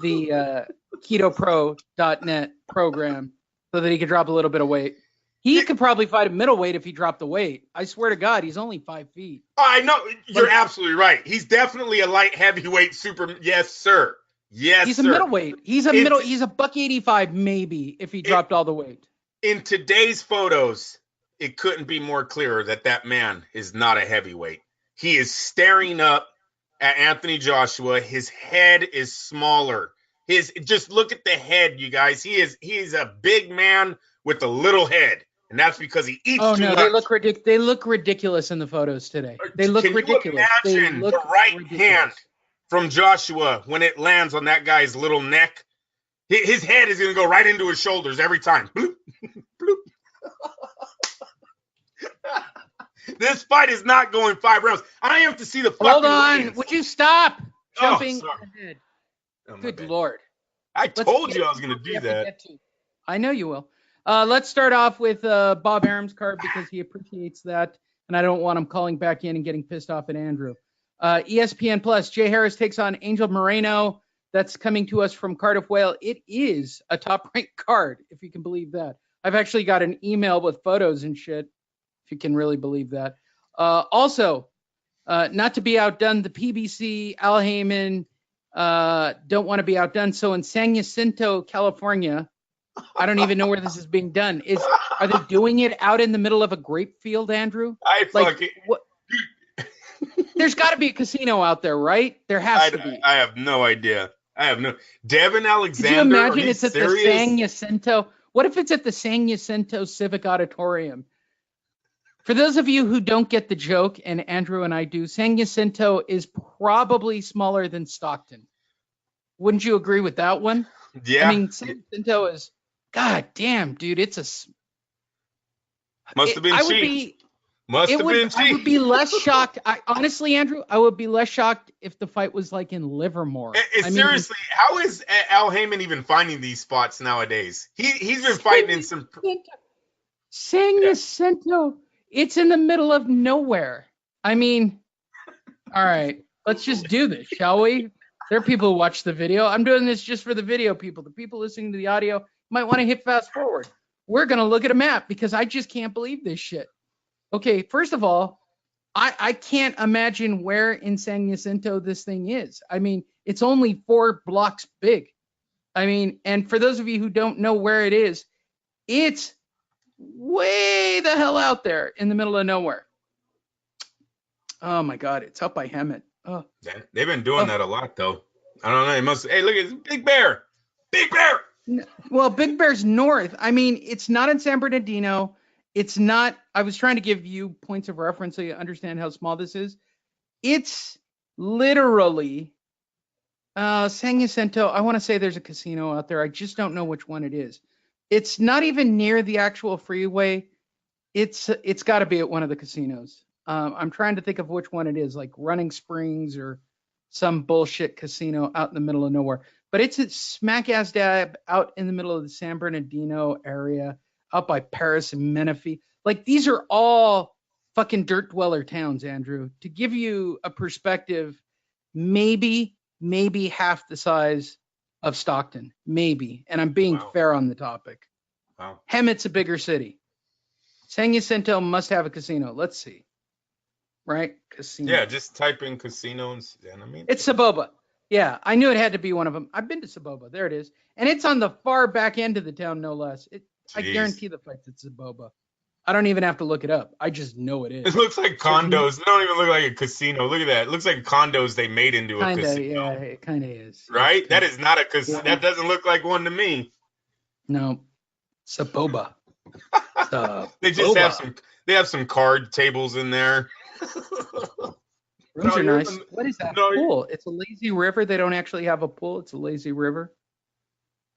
the KetoPro.net program so that he could drop a little bit of weight. He could probably fight a middleweight if he dropped the weight. I swear to God, he's only 5 feet. I know. You're absolutely right. He's definitely a light heavyweight super. Yes, sir. Yes, he's sir. a middleweight. He's a middle. He's a $185 maybe if he dropped all the weight. In today's photos, it couldn't be more clearer that man is not a heavyweight. He is staring up at Anthony Joshua. His head is smaller. Just look at the head, you guys. He is a big man with a little head, and that's because he eats too much. They look ridiculous in the photos today. They look ridiculous. Can you imagine the right hand from Joshua when it lands on that guy's little neck? His head is going to go right into his shoulders every time. Bloop, bloop. This fight is not going 5 rounds. I have to see the fucking Hold on. wins. Would you stop jumping ahead? Oh, Good Lord. I told you I was going to do that. I know you will. Let's start off with Bob Arum's card because he appreciates that, and I don't want him calling back in and getting pissed off at Andrew. ESPN Plus, Jay Harris takes on Angel Moreno. That's coming to us from Cardiff, Wales. It is a top-ranked card, if you can believe that. I've actually got an email with photos and shit, if you can really believe that. Also, not to be outdone, the PBC, Al Heyman, don't want to be outdone. So in San Jacinto, California, I don't even know where this is being done. Are they doing it out in the middle of a grape field, Andrew? There's got to be a casino out there, right? There has to be. I have no idea. Devin Alexander. Could you imagine it's at the San Jacinto? What if it's at the San Jacinto Civic Auditorium? For those of you who don't get the joke, and Andrew and I do, San Jacinto is probably smaller than Stockton. Wouldn't you agree with that one? Yeah. I mean, San Jacinto is, God damn, dude, it's a. Must have been cheap. I would be less shocked. Honestly, Andrew, I would be less shocked if the fight was like in Livermore. Seriously, how is Al Heyman even finding these spots nowadays? He's been fighting in some. San Jacinto. It's in the middle of nowhere. I mean, all right, let's just do this, shall we? There are people who watch the video. I'm doing this just for the video people. The people listening to the audio might want to hit fast forward. We're going to look at a map because I just can't believe this shit. Okay, first of all, I can't imagine where in San Jacinto this thing is. I mean, it's only 4 blocks big. I mean, and for those of you who don't know where it is, it's way the hell out there in the middle of nowhere. Oh my God, it's up by Hemet. Oh. They've been doing that a lot, though. I don't know. It must. Hey, look at Big Bear. Big Bear. Well, Big Bear's north. I mean, it's not in San Bernardino. It's not. I was trying to give you points of reference so you understand how small this is. It's literally San Jacinto. I want to say there's a casino out there. I just don't know which one it is. It's not even near the actual freeway. It's got to be at one of the casinos. I'm trying to think of which one it is, like Running Springs or some bullshit casino out in the middle of nowhere. But it's a smack ass dab out in the middle of the San Bernardino area, out by Paris and Menifee. Like these are all fucking dirt dweller towns, Andrew. To give you a perspective, maybe half the size of Stockton, maybe. And I'm being fair on the topic. Wow. Hemet's a bigger city. San Jacinto must have a casino. Let's see. Right? Casino. Yeah, just type in casinos. And I mean, it's Saboba. Yeah, I knew it had to be one of them. I've been to Saboba. There it is. And it's on the far back end of the town, no less. I guarantee the fight's at Saboba. I don't even have to look it up. I just know it is. It looks like condos. They don't even look like a casino. Look at that. It looks like condos they made into a casino. Yeah, it kind of is. Right? That is not a casino. Yeah. That doesn't look like one to me. No. Saboba. They just have some card tables in there. Rooms are nice. What is that pool? It's a lazy river. They don't actually have a pool. It's a lazy river.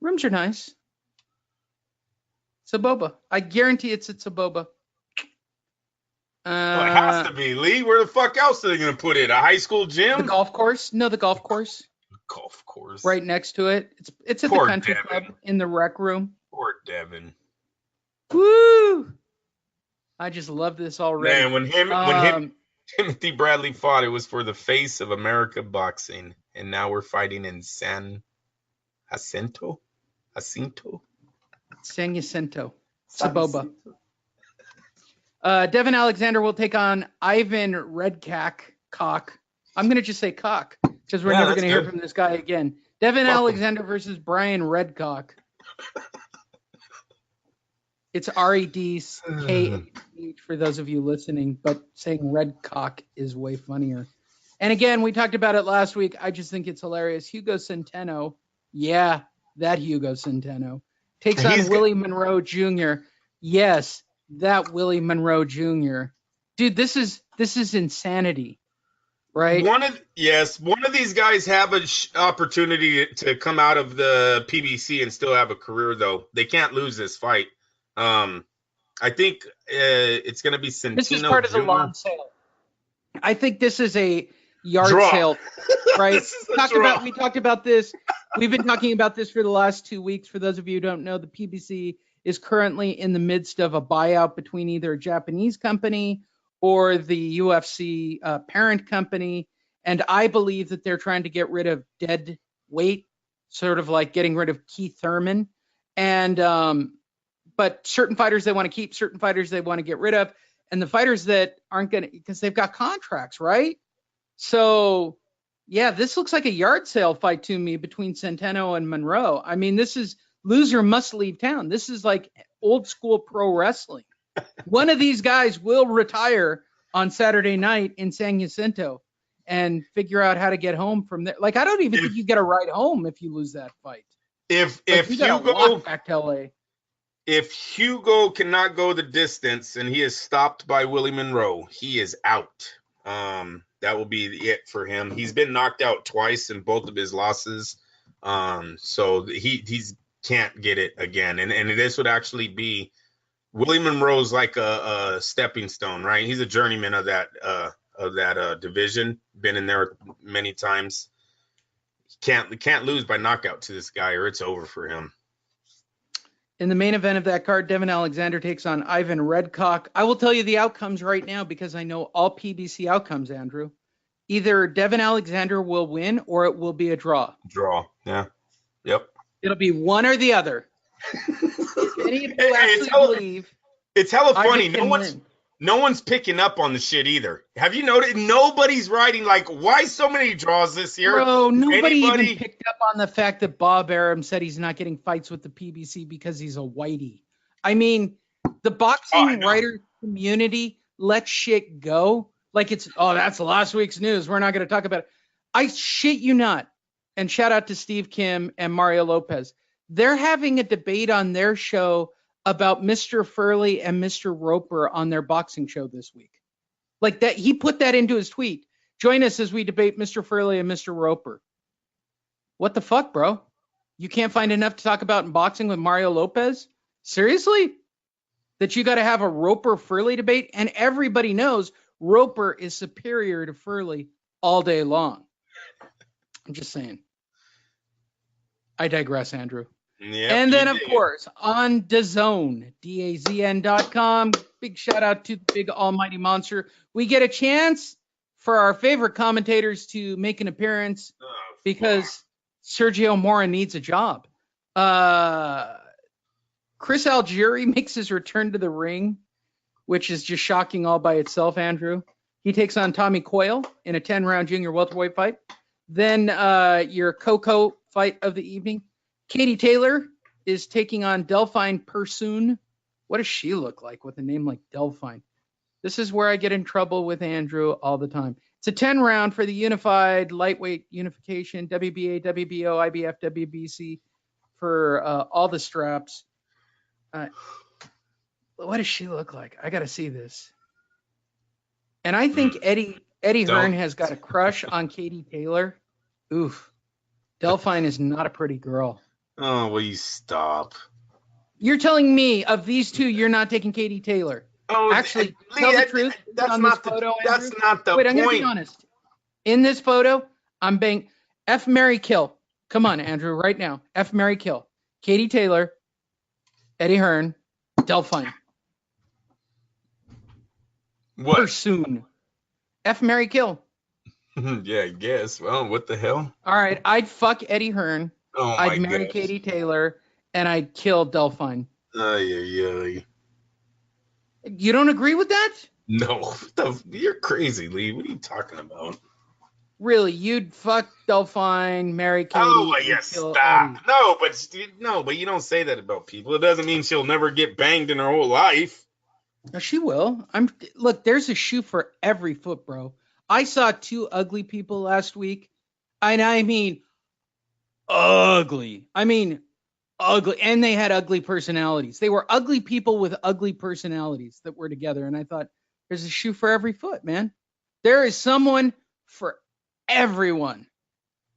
Rooms are nice. Saboba. I guarantee it's at Saboba. Well, it has to be, Lee. Where the fuck else are they going to put it? A high school gym? The golf course? No, the golf course. Golf course. Right next to it. It's at the country club in the rec room. Poor Devin. Woo! I just love this already. Man, when Timothy Bradley fought, it was for the face of America boxing, and now we're fighting in San Jacinto. Saboba. Devin Alexander will take on Ivan Redcock. I'm going to just say cock because we're never going to hear from this guy again. Devin Alexander versus Brian Redcock. It's REDKH for those of you listening, but saying Redcock is way funnier. And again, we talked about it last week. I just think it's hilarious. Hugo Centeno. Yeah, that Hugo Centeno. Takes on Willie Monroe Jr. Yes, that Willie Monroe Jr. Dude, this is insanity, right? One of these guys have an opportunity to come out of the PBC and still have a career, though. They can't lose this fight. I think it's going to be Centeno. This is part of the lawn sale. I think this is a yard sale, right? We talked about this. We've been talking about this for the last 2 weeks. For those of you who don't know, the PBC is currently in the midst of a buyout between either a Japanese company or the UFC parent company. And I believe that they're trying to get rid of dead weight, sort of like getting rid of Keith Thurman. And but certain fighters they want to keep, certain fighters they want to get rid of. And the fighters that aren't going to, because they've got contracts, right? So, yeah, this looks like a yard sale fight to me between Centeno and Monroe. I mean, this is loser must leave town. This is like old school pro wrestling. One of these guys will retire on Saturday night in San Jacinto and figure out how to get home from there. Like, I don't even think you get a ride home if you lose that fight. If Hugo walk back to LA. If Hugo cannot go the distance and he is stopped by Willie Monroe, he is out. That will be it for him. He's been knocked out twice in both of his losses. So he can't get it again. And this would actually be Willie Monroe's like a stepping stone, right? He's a journeyman of that division. Been in there many times. Can't lose by knockout to this guy or it's over for him. In the main event of that card, Devin Alexander takes on Ivan Redcock. I will tell you the outcomes right now because I know all PBC outcomes, Andrew. Either Devin Alexander will win or it will be a draw. Draw, yeah. Yep. It'll be one or the other. Any of you actually believe it's hella funny. No one's picking up on the shit either. Have you noticed? Nobody's writing like, why so many draws this year? Bro, nobody even picked up on the fact that Bob Arum said he's not getting fights with the PBC because he's a whitey. I mean, the boxing writer community lets shit go. Like that's last week's news. We're not going to talk about it. I shit you not. And shout out to Steve Kim and Mario Lopez. They're having a debate on their show about Mr. Furley and Mr. Roper on their boxing show this week. Like that, he put that into his tweet. Join us as we debate Mr. Furley and Mr. Roper. What the fuck, bro? You can't find enough to talk about in boxing with Mario Lopez? Seriously? That you got to have a Roper-Furley debate? And everybody knows Roper is superior to Furley all day long. I'm just saying. I digress, Andrew. Yep, and then, you of did. course, on DAZN, DAZN.com. Big shout out to the big almighty monster. We get a chance for our favorite commentators to make an appearance because Sergio Mora needs a job. Chris Algieri makes his return to the ring, which is just shocking all by itself, Andrew. He takes on Tommy Coyle in a 10-round junior welterweight fight. Then your Coco fight of the evening. Katie Taylor is taking on Delphine Persoon. What does she look like with a name like Delphine? This is where I get in trouble with Andrew all the time. It's a 10-round for the unified lightweight unification, WBA, WBO, IBF, WBC for all the straps. What does she look like? I got to see this. And I think Eddie Hearn has got a crush on Katie Taylor. Oof. Delphine is not a pretty girl. Oh, will you stop? You're telling me of these two, you're not taking Katie Taylor. Oh, actually, Lee, tell the truth. That's on not this photo, that's Andrew. not the Wait, point. I'm going to be honest. In this photo, I'm bang F, Mary, kill. Come on, Andrew, right now. F, Mary, kill. Katie Taylor, Eddie Hearn, Delphine. What? Persoon. F, Mary, kill. Yeah, I guess. Well, what the hell? All right, I'd fuck Eddie Hearn. Oh, my I'd marry gosh. Katie Taylor, and I'd kill Delphine. Ay. You don't agree with that? No, you're crazy, Lee. What are you talking about? Really, you'd fuck Delphine, marry Katie, Oh, and yes, kill stop. Eddie. No, but you don't say that about people. It doesn't mean she'll never get banged in her whole life. No, she will. Look, there's a shoe for every foot, bro. I saw two ugly people last week, and I mean ugly. Ugly, and they had ugly personalities. They were ugly people with ugly personalities that were together, and I thought, there's a shoe for every foot, man. There is someone for everyone.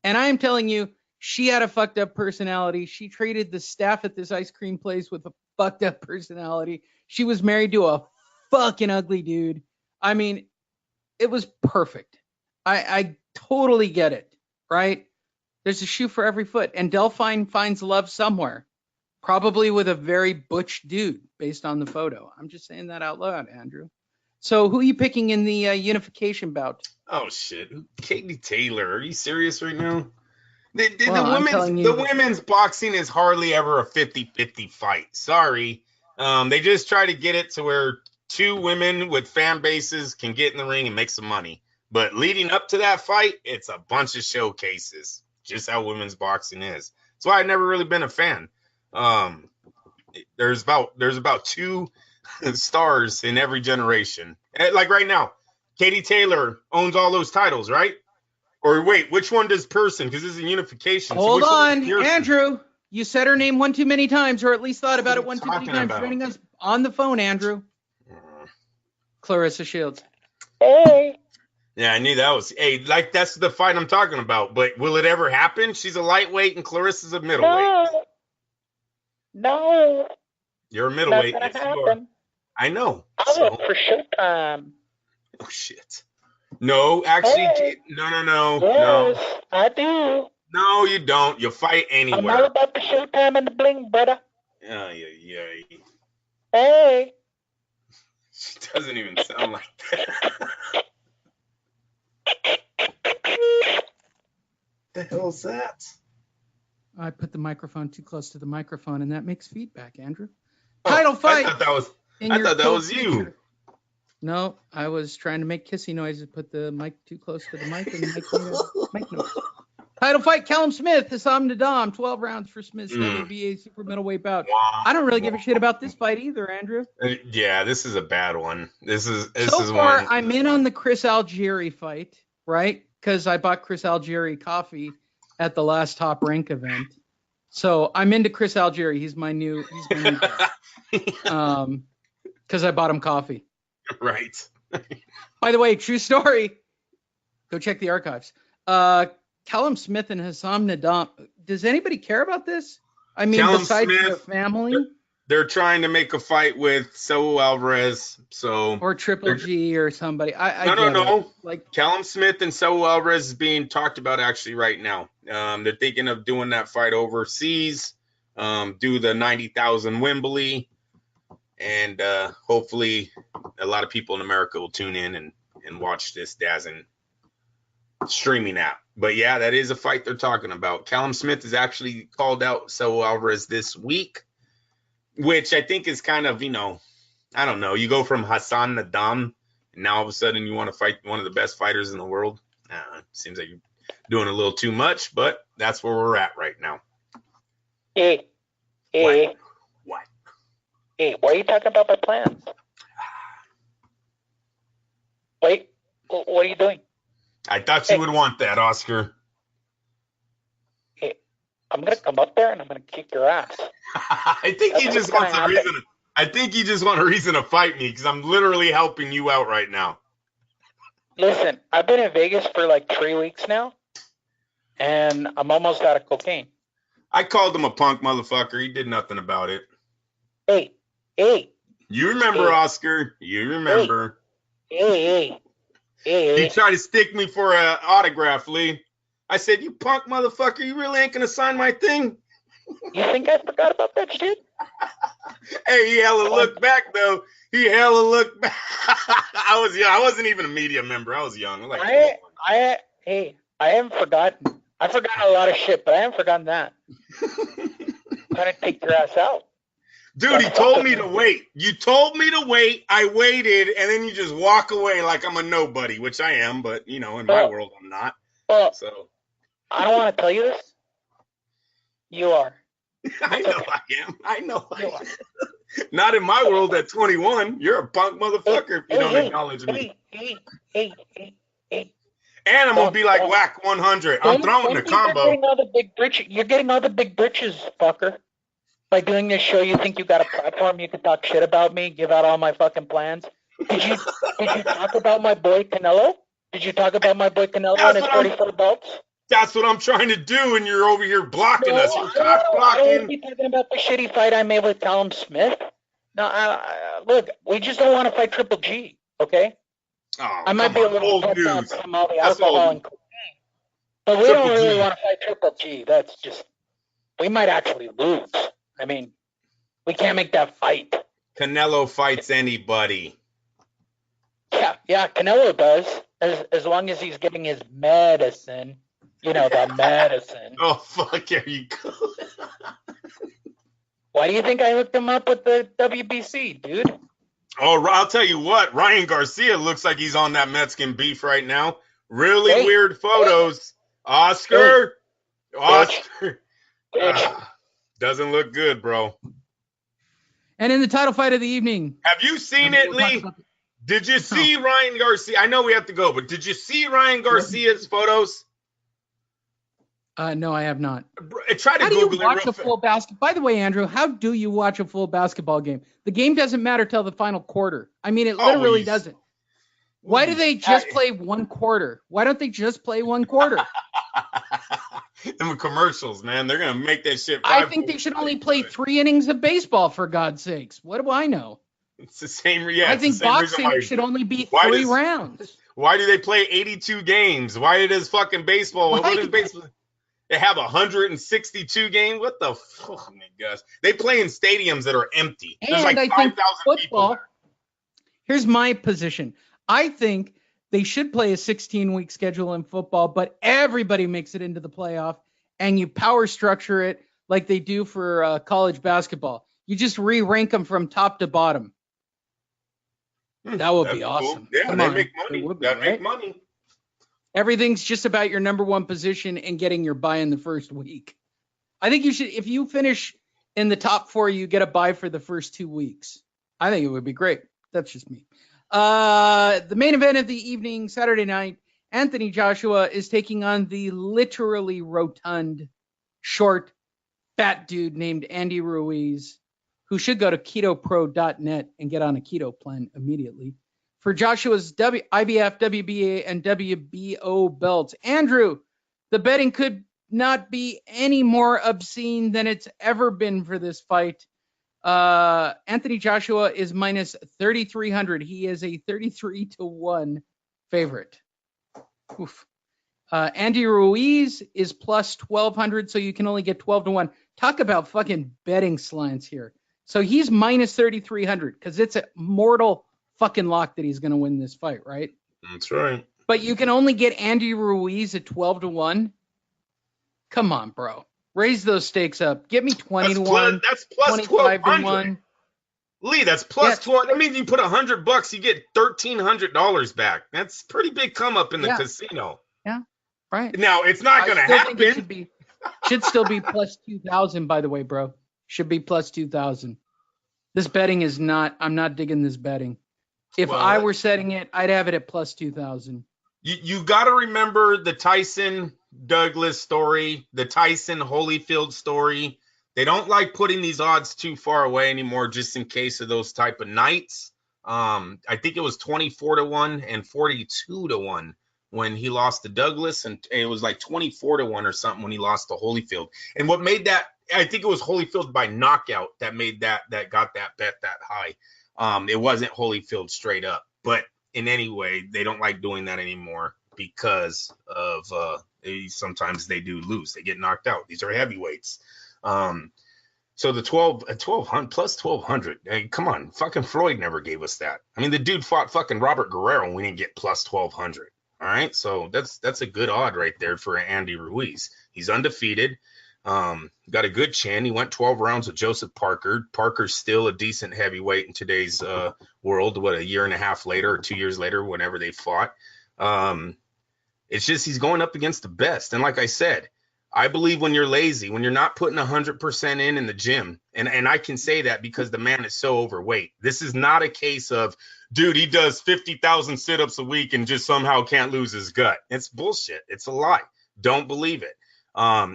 And I am telling you, she had a fucked up personality. She treated the staff at this ice cream place with a fucked up personality. She was married to a fucking ugly dude. I mean, it was perfect. I totally get it, right? There's a shoe for every foot. And Delphine finds love somewhere, probably with a very butch dude based on the photo. I'm just saying that out loud, Andrew. So who are you picking in the unification bout? Oh, shit. Katie Taylor. Are you serious right now? Well, the women's boxing is hardly ever a 50-50 fight. Sorry. They just try to get it to where two women with fan bases can get in the ring and make some money. But leading up to that fight, it's a bunch of showcases. Just how women's boxing is. That's why I've never really been a fan. There's about two stars in every generation. Like right now, Katie Taylor owns all those titles, right? Or wait, which one does Person? Because this is a unification. Hold which one on, does Pearson? Andrew. You said her name one too many times, or at least thought about it What are one you too many talking times. about? Joining us on the phone, Andrew. Clarissa Shields. Hey. Yeah, I knew that was. Hey, like that's the fight I'm talking about. But will it ever happen? She's a lightweight and Clarissa's a middleweight. No. You're a middleweight. Not gonna Yes, you are. happen. I know. I'll look for Showtime. Oh shit. No, actually, Hey. no. Yes, I do. No, you don't. You'll fight I'm all anywhere. about the Showtime and the bling, brother. Yeah. Hey. She doesn't even sound like that. The hell's that? I put the microphone too close to the microphone, and that makes feedback, Andrew. Title fight. I thought that was you. No, I was trying to make kissy noises, put the mic too close to the mic, and the mic noise. Title fight, Callum Smith, Hassam Nadam, 12 rounds for Smith's WBA super middleweight bout. I don't really give a shit about this fight either, Andrew. Yeah, this is a bad one. This is So far, one. I'm in on the Chris Algieri fight, right? Because I bought Chris Algieri coffee at the last Top Rank event. So I'm into Chris Algieri. He's my new guy. Because I bought him coffee. Right. By the way, true story. Go check the archives. Callum Smith and Hassam Nadam. Does anybody care about this? I mean, Callum besides Smith, their family they're trying to make a fight with Saul Alvarez. So or Triple G or somebody. No. Like Callum Smith and Saul Alvarez is being talked about actually right now. They're thinking of doing that fight overseas, do the 90,000 Wembley, and hopefully a lot of people in America will tune in and watch this DAZN streaming app. But yeah, that is a fight they're talking about. Callum Smith has actually called out Saul Alvarez this week, which I think is kind of, I don't know. You go from Hassan Nadam, and now all of a sudden you want to fight one of the best fighters in the world. Seems like you're doing a little too much, but that's where we're at right now. Hey. What? Hey, why are you talking about my plans? Wait, what are you doing? I thought you would want that, Oscar. Hey, I'm going to come up there and I'm going to kick your ass. I think he just wants a reason. I think you just want a reason to fight me because I'm literally helping you out right now. Listen, I've been in Vegas for like 3 weeks now, and I'm almost out of cocaine. I called him a punk motherfucker. He did nothing about it. Hey. You remember, Oscar. You remember. Hey. He tried to stick me for an autograph, Lee. I said, you punk motherfucker, you really ain't going to sign my thing? You think I forgot about that shit? Hey, he hella looked back, though. He hella looked back. I was young. I wasn't even a media member. I was young. I haven't forgotten. I've forgotten a lot of shit, but I haven't forgotten that. I'm going to take your ass out. Dude, he told me to wait. You told me to wait. I waited, and then you just walk away like I'm a nobody, which I am, but, in my world, I'm not. So I don't want to tell you this. You are. I know I am. I know I am. Not in my world at 21. You're a punk motherfucker if you don't acknowledge me. Hey. And I'm going to be like Whack 100. I'm throwing the combo. You're getting all the big britches, fucker. By doing this show, you think you got a platform, you can talk shit about me, give out all my fucking plans. Did you talk about my boy Canelo? Did you talk about my boy Canelo and his 44 belts? That's what I'm trying to do, and you're over here blocking us. You're cock I blocking. don't want to be talking about the shitty fight I made with Callum Smith. No, look, we just don't want to fight Triple G, okay? Oh, I might be a little fucked up from all the alcohol and cocaine, but we don't really want to fight Triple G. That's just, we might actually lose. I mean, we can't make that fight. Canelo fights anybody. Yeah, Canelo does, as long as he's getting his medicine. The medicine. Oh, fuck, there you go. Why do you think I hooked him up with the WBC, dude? Oh, I'll tell you what. Ryan Garcia looks like he's on that Mexican beef right now. Really weird photos. Oscar. Doesn't look good, bro. And in the title fight of the evening. Have you seen it, Lee? Did you see Ryan Garcia? I know we have to go, but did you see Ryan Garcia's photos? No, I have not. Try to how Google do you watch it a full basketball? By the way, Andrew, how do you watch a full basketball game? The game doesn't matter till the final quarter. I mean, it literally doesn't. Why do they just play one quarter? Why don't they just play one quarter? Them commercials, man. They're going to make that shit. I think they should only play 3 innings of baseball, for God's sakes. What do I know? It's the same. Yeah, I think boxing should only be 3 rounds. Why do they play 82 games? Why does fucking baseball? What is baseball? They have 162 games. What the fuck, my gosh? They play in stadiums that are empty. There's like 5,000 people there. Here's my position. I think they should play a 16-week schedule in football, but everybody makes it into the playoff, and you power structure it like they do for college basketball. You just re-rank them from top to bottom. That would be awesome. Cool. Yeah, they make money. Make money. Everything's just about your number one position and getting your bye in the first week. I think you should, if you finish in the top 4, you get a bye for the first 2 weeks. I think it would be great. That's just me. The main event of the evening, Saturday night, Anthony Joshua is taking on the literally rotund, short, fat dude named Andy Ruiz, who should go to ketopro.net and get on a keto plan immediately, for Joshua's IBF, WBA, and WBO belts. Andrew, the betting could not be any more obscene than it's ever been for this fight. Anthony Joshua is minus 3,300. He is a 33-1 favorite. Oof. Andy Ruiz is plus 1,200, so you can only get 12-1. Talk about fucking betting slants here. So he's minus 3,300 because it's a mortal fucking lock that he's going to win this fight, right? That's right. But you can only get Andy Ruiz at 12-1. Come on, bro. Raise those stakes up. Get me 20-1. That's plus 25-1. Lee, that's plus 12. I mean, you put $100, you get $1,300 back. That's pretty big come up in the casino. Yeah, right. Now it's not going to happen. It should still be plus 2,000. By the way, bro, should be plus 2,000. This betting is not. I'm not digging this betting. If I were setting it, I'd have it at plus 2,000. You got to remember the Tyson Douglas story, the Tyson Holyfield story. They don't like putting these odds too far away anymore, just in case of those type of nights. I think it was 24-1 and 42-1 when he lost to Douglas, and it was like 24-1 or something when he lost to Holyfield. And what made that, I think it was Holyfield by knockout that made that got that bet that high. It wasn't Holyfield straight up, but in any way, they don't like doing that anymore because of sometimes they do lose. They get knocked out. These are heavyweights. So the 1,200 plus 1,200. Hey, come on, fucking Floyd never gave us that. I mean, the dude fought fucking Robert Guerrero and we didn't get plus 1,200. All right, so that's a good odd right there for Andy Ruiz. He's undefeated. Got a good chin. He went 12 rounds with Joseph Parker. Parker's still a decent heavyweight in today's world. What, a year and a half later or 2 years later, whenever they fought. It's just he's going up against the best. And like I said, I believe when you're lazy, when you're not putting 100% in the gym, and I can say that because the man is so overweight. This is not a case of, dude, he does 50,000 sit-ups a week and just somehow can't lose his gut. It's bullshit. It's a lie. Don't believe it.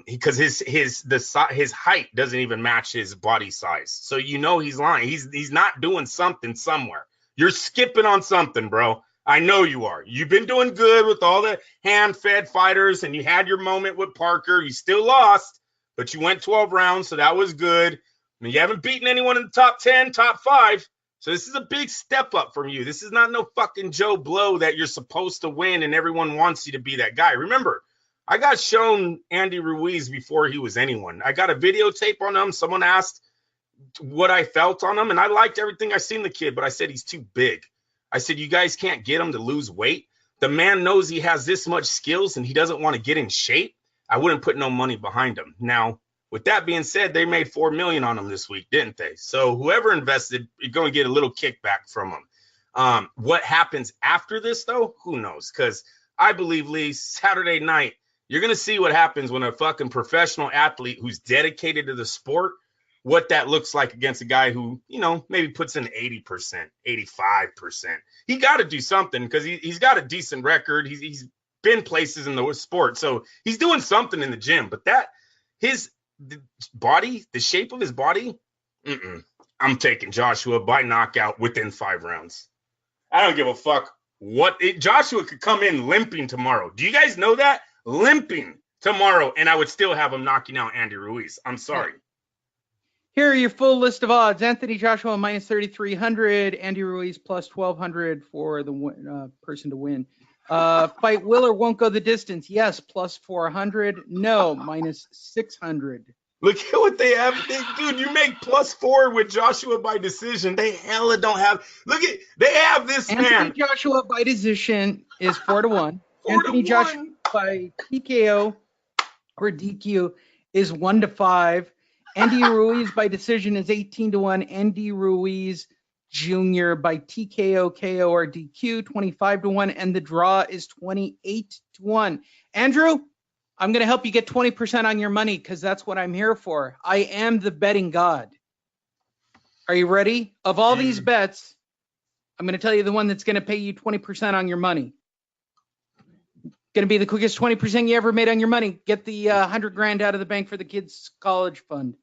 Because his height doesn't even match his body size. So you know he's lying. He's not doing something somewhere. You're skipping on something, bro. I know you are. You've been doing good with all the hand-fed fighters, and you had your moment with Parker. You still lost, but you went 12 rounds, so that was good. I mean, you haven't beaten anyone in the top 10, top 5. So this is a big step up from you. This is not no fucking Joe Blow that you're supposed to win and everyone wants you to be that guy. Remember, I got shown Andy Ruiz before he was anyone. I got a videotape on him. Someone asked what I felt on him, and I liked everything I seen the kid, but I said he's too big. I said, you guys can't get him to lose weight. The man knows he has this much skills and he doesn't want to get in shape. I wouldn't put no money behind him. Now, with that being said, they made $4 million on him this week, didn't they? So whoever invested, you're going to get a little kickback from him. What happens after this, though? Who knows? Because I believe, Lee, Saturday night, you're going to see what happens when a fucking professional athlete who's dedicated to the sport, what that looks like against a guy who, you know, maybe puts in 80%, 85%. He got to do something because he's got a decent record. He's been places in the sport. So he's doing something in the gym. But his body, the shape of his body, I'm taking Joshua by knockout within 5 rounds. I don't give a fuck Joshua could come in limping tomorrow. Do you guys know that? Limping tomorrow, and I would still have him knocking out Andy Ruiz. I'm sorry. Here are your full list of odds. Anthony Joshua minus 3,300. Andy Ruiz plus 1,200 for the person to win. Fight will or won't go the distance. Yes, plus 400. No, minus 600. Look at what they have. Dude, you make plus 4 with Joshua by decision. They hella don't have. They have this Anthony man. Anthony Joshua by decision is 4-1. Anthony Joshua by TKO or DQ is 1-5. Andy Ruiz by decision is 18-1. Andy Ruiz Jr. by TKO, KO, or DQ 25-1, and the draw is 28-1. Andrew, I'm going to help you get 20% on your money because that's what I'm here for. I am the betting god. Are you ready? Of all these bets, I'm going to tell you the one that's going to pay you 20% on your money. Going to be the quickest 20% you ever made on your money. Get the $100,000 out of the bank for the kids' college fund.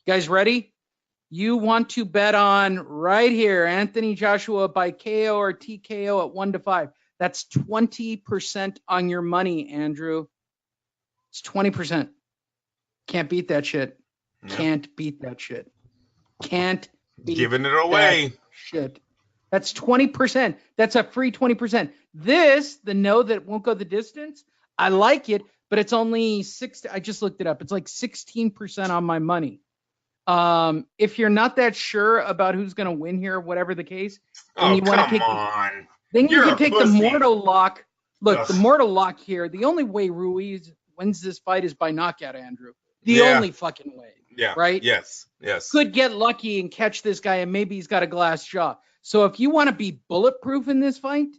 guys ready? You want to bet on right here, Anthony Joshua by KO or TKO at 1-5. That's 20% on your money, Andrew. It's 20%. Can't beat that shit. Yeah. Can't beat that shit. Can't beat Giving it away. that shit. That's 20%. That's a free 20%. This, the no that won't go the distance, I like it, but it's only I just looked it up. It's like 16% on my money. If you're not that sure about who's going to win here, whatever the case, then you want to take then you can take the mortal lock. Look, the mortal lock here. The only way Ruiz wins this fight is by knockout, Andrew. The only fucking way. Yeah. Right? Yes. Could get lucky and catch this guy, and maybe he's got a glass jaw. So if you want to be bulletproof in this fight,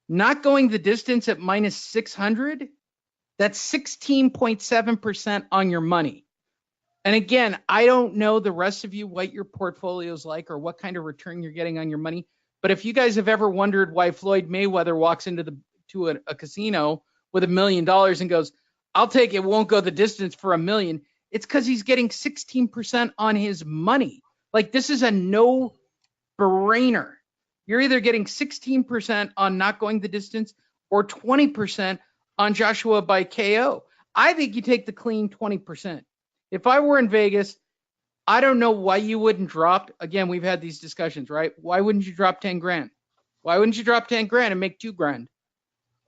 not going the distance at minus 600, that's 16.7% on your money. And again, I don't know the rest of you what your portfolio's like or what kind of return you're getting on your money. But if you guys have ever wondered why Floyd Mayweather walks into a casino with $1 million and goes, I'll take it, won't go the distance for $1 million, it's because he's getting 16% on his money. Like, this is a no-brainer. You're either getting 16% on not going the distance or 20% on Joshua by KO. I think you take the clean 20%. If I were in Vegas, I don't know why you wouldn't drop. Again, we've had these discussions, right? Why wouldn't you drop 10 grand? Why wouldn't you drop 10 grand and make 2 grand?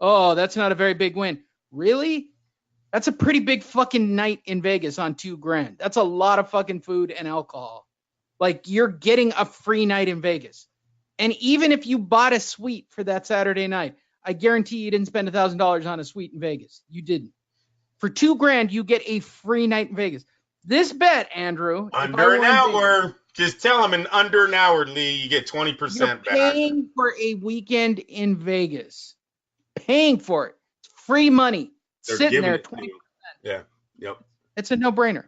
Oh, that's not a very big win. Really? That's a pretty big fucking night in Vegas on 2 grand. That's a lot of fucking food and alcohol. Like, you're getting a free night in Vegas. And even if you bought a suite for that Saturday night, I guarantee you didn't spend $1,000 on a suite in Vegas. You didn't. For 2 grand, you get a free night in Vegas. This bet, Andrew. Under an hour. Just tell them in under an hour, Lee, you get 20% back. Paying for a weekend in Vegas. Paying for it. It's free money. They're sitting there, 20%. Yeah. Yep. It's a no-brainer.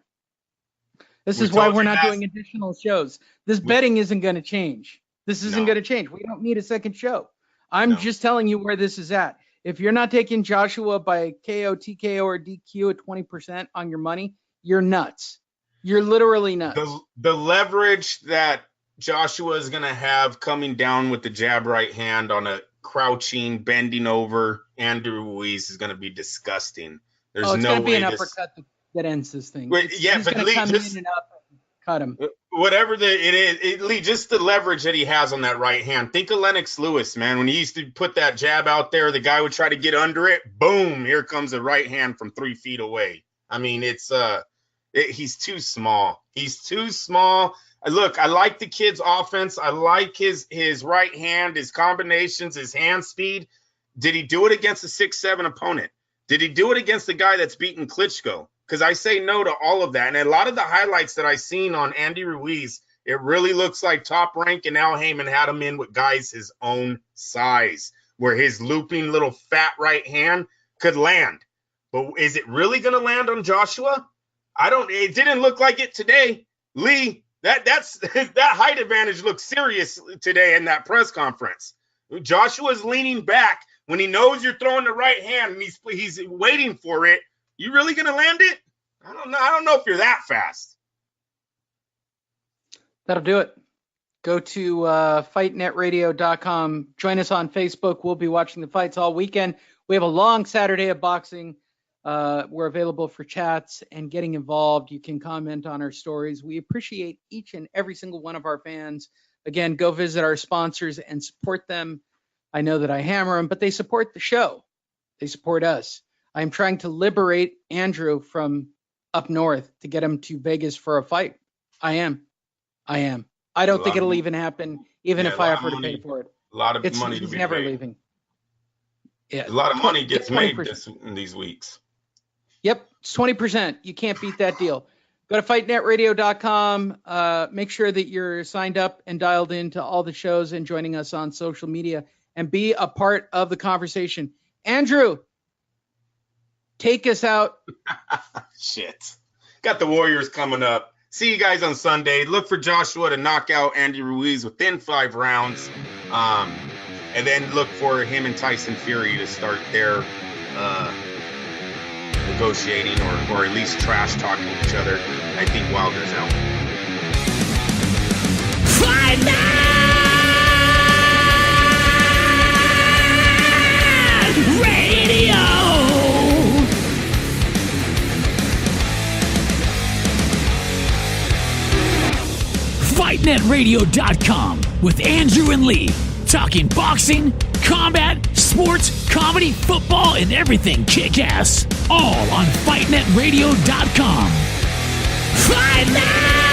This is why we're not doing additional shows. This betting isn't going to change. This isn't going to change. We don't need a second show. I'm just telling you where this is at. If you're not taking Joshua by KO, TKO, or DQ at 20% on your money, you're nuts. You're literally nuts. The leverage that Joshua is going to have coming down with the jab right hand on a crouching, bending over Andrew Ruiz is going to be disgusting. There's it's no going to be way an uppercut that ends this thing. Yeah, He's but going to come in and up and cut him. Whatever it is, Lee, just the leverage that he has on that right hand. Think of Lennox Lewis, man. When he used to put that jab out there, the guy would try to get under it. Boom, here comes a right hand from 3 feet away. I mean, he's too small. He's too small. Look, I like the kid's offense. I like his right hand, his combinations, his hand speed. Did he do it against a 6'7" opponent? Did he do it against the guy that's beaten Klitschko? Because I say no to all of that. And a lot of the highlights that I've seen on Andy Ruiz, it really looks like Top Rank and Al Heyman had him in with guys his own size, where his looping little fat right hand could land. But is it really going to land on Joshua? It didn't look like it today. Lee, that height advantage looks serious today in that press conference. Joshua's leaning back when he knows you're throwing the right hand and he's waiting for it. You really going to land it? I don't know. I don't know if you're that fast. That'll do it. Go to fightnetradio.com. Join us on Facebook. We'll be watching the fights all weekend. We have a long Saturday of boxing. We're available for chats and getting involved. You can comment on our stories. We appreciate each and every single one of our fans. Again, go visit our sponsors and support them. I know that I hammer them, but they support the show. They support us. I'm trying to liberate Andrew from up north to get him to Vegas for a fight. I am. I don't think it'll even happen, even if I offer to pay for it. A lot of money to be He's never made. leaving. Yeah. A lot of money gets made in these weeks. Yep, it's 20%. You can't beat that deal. Go to fightnetradio.com. Make sure that you're signed up and dialed into all the shows and joining us on social media and be a part of the conversation. Andrew, take us out. Shit. Got the Warriors coming up. See you guys on Sunday. Look for Joshua to knock out Andy Ruiz within 5 rounds. And then look for him and Tyson Fury to start their negotiating or at least trash talking each other, I think Wilder's out. Fight Night Radio. FightNetRadio.com with Andrew and Lee, talking boxing, combat, sports, comedy, football, and everything kick-ass. All on FightNetRadio.com. Fight Night!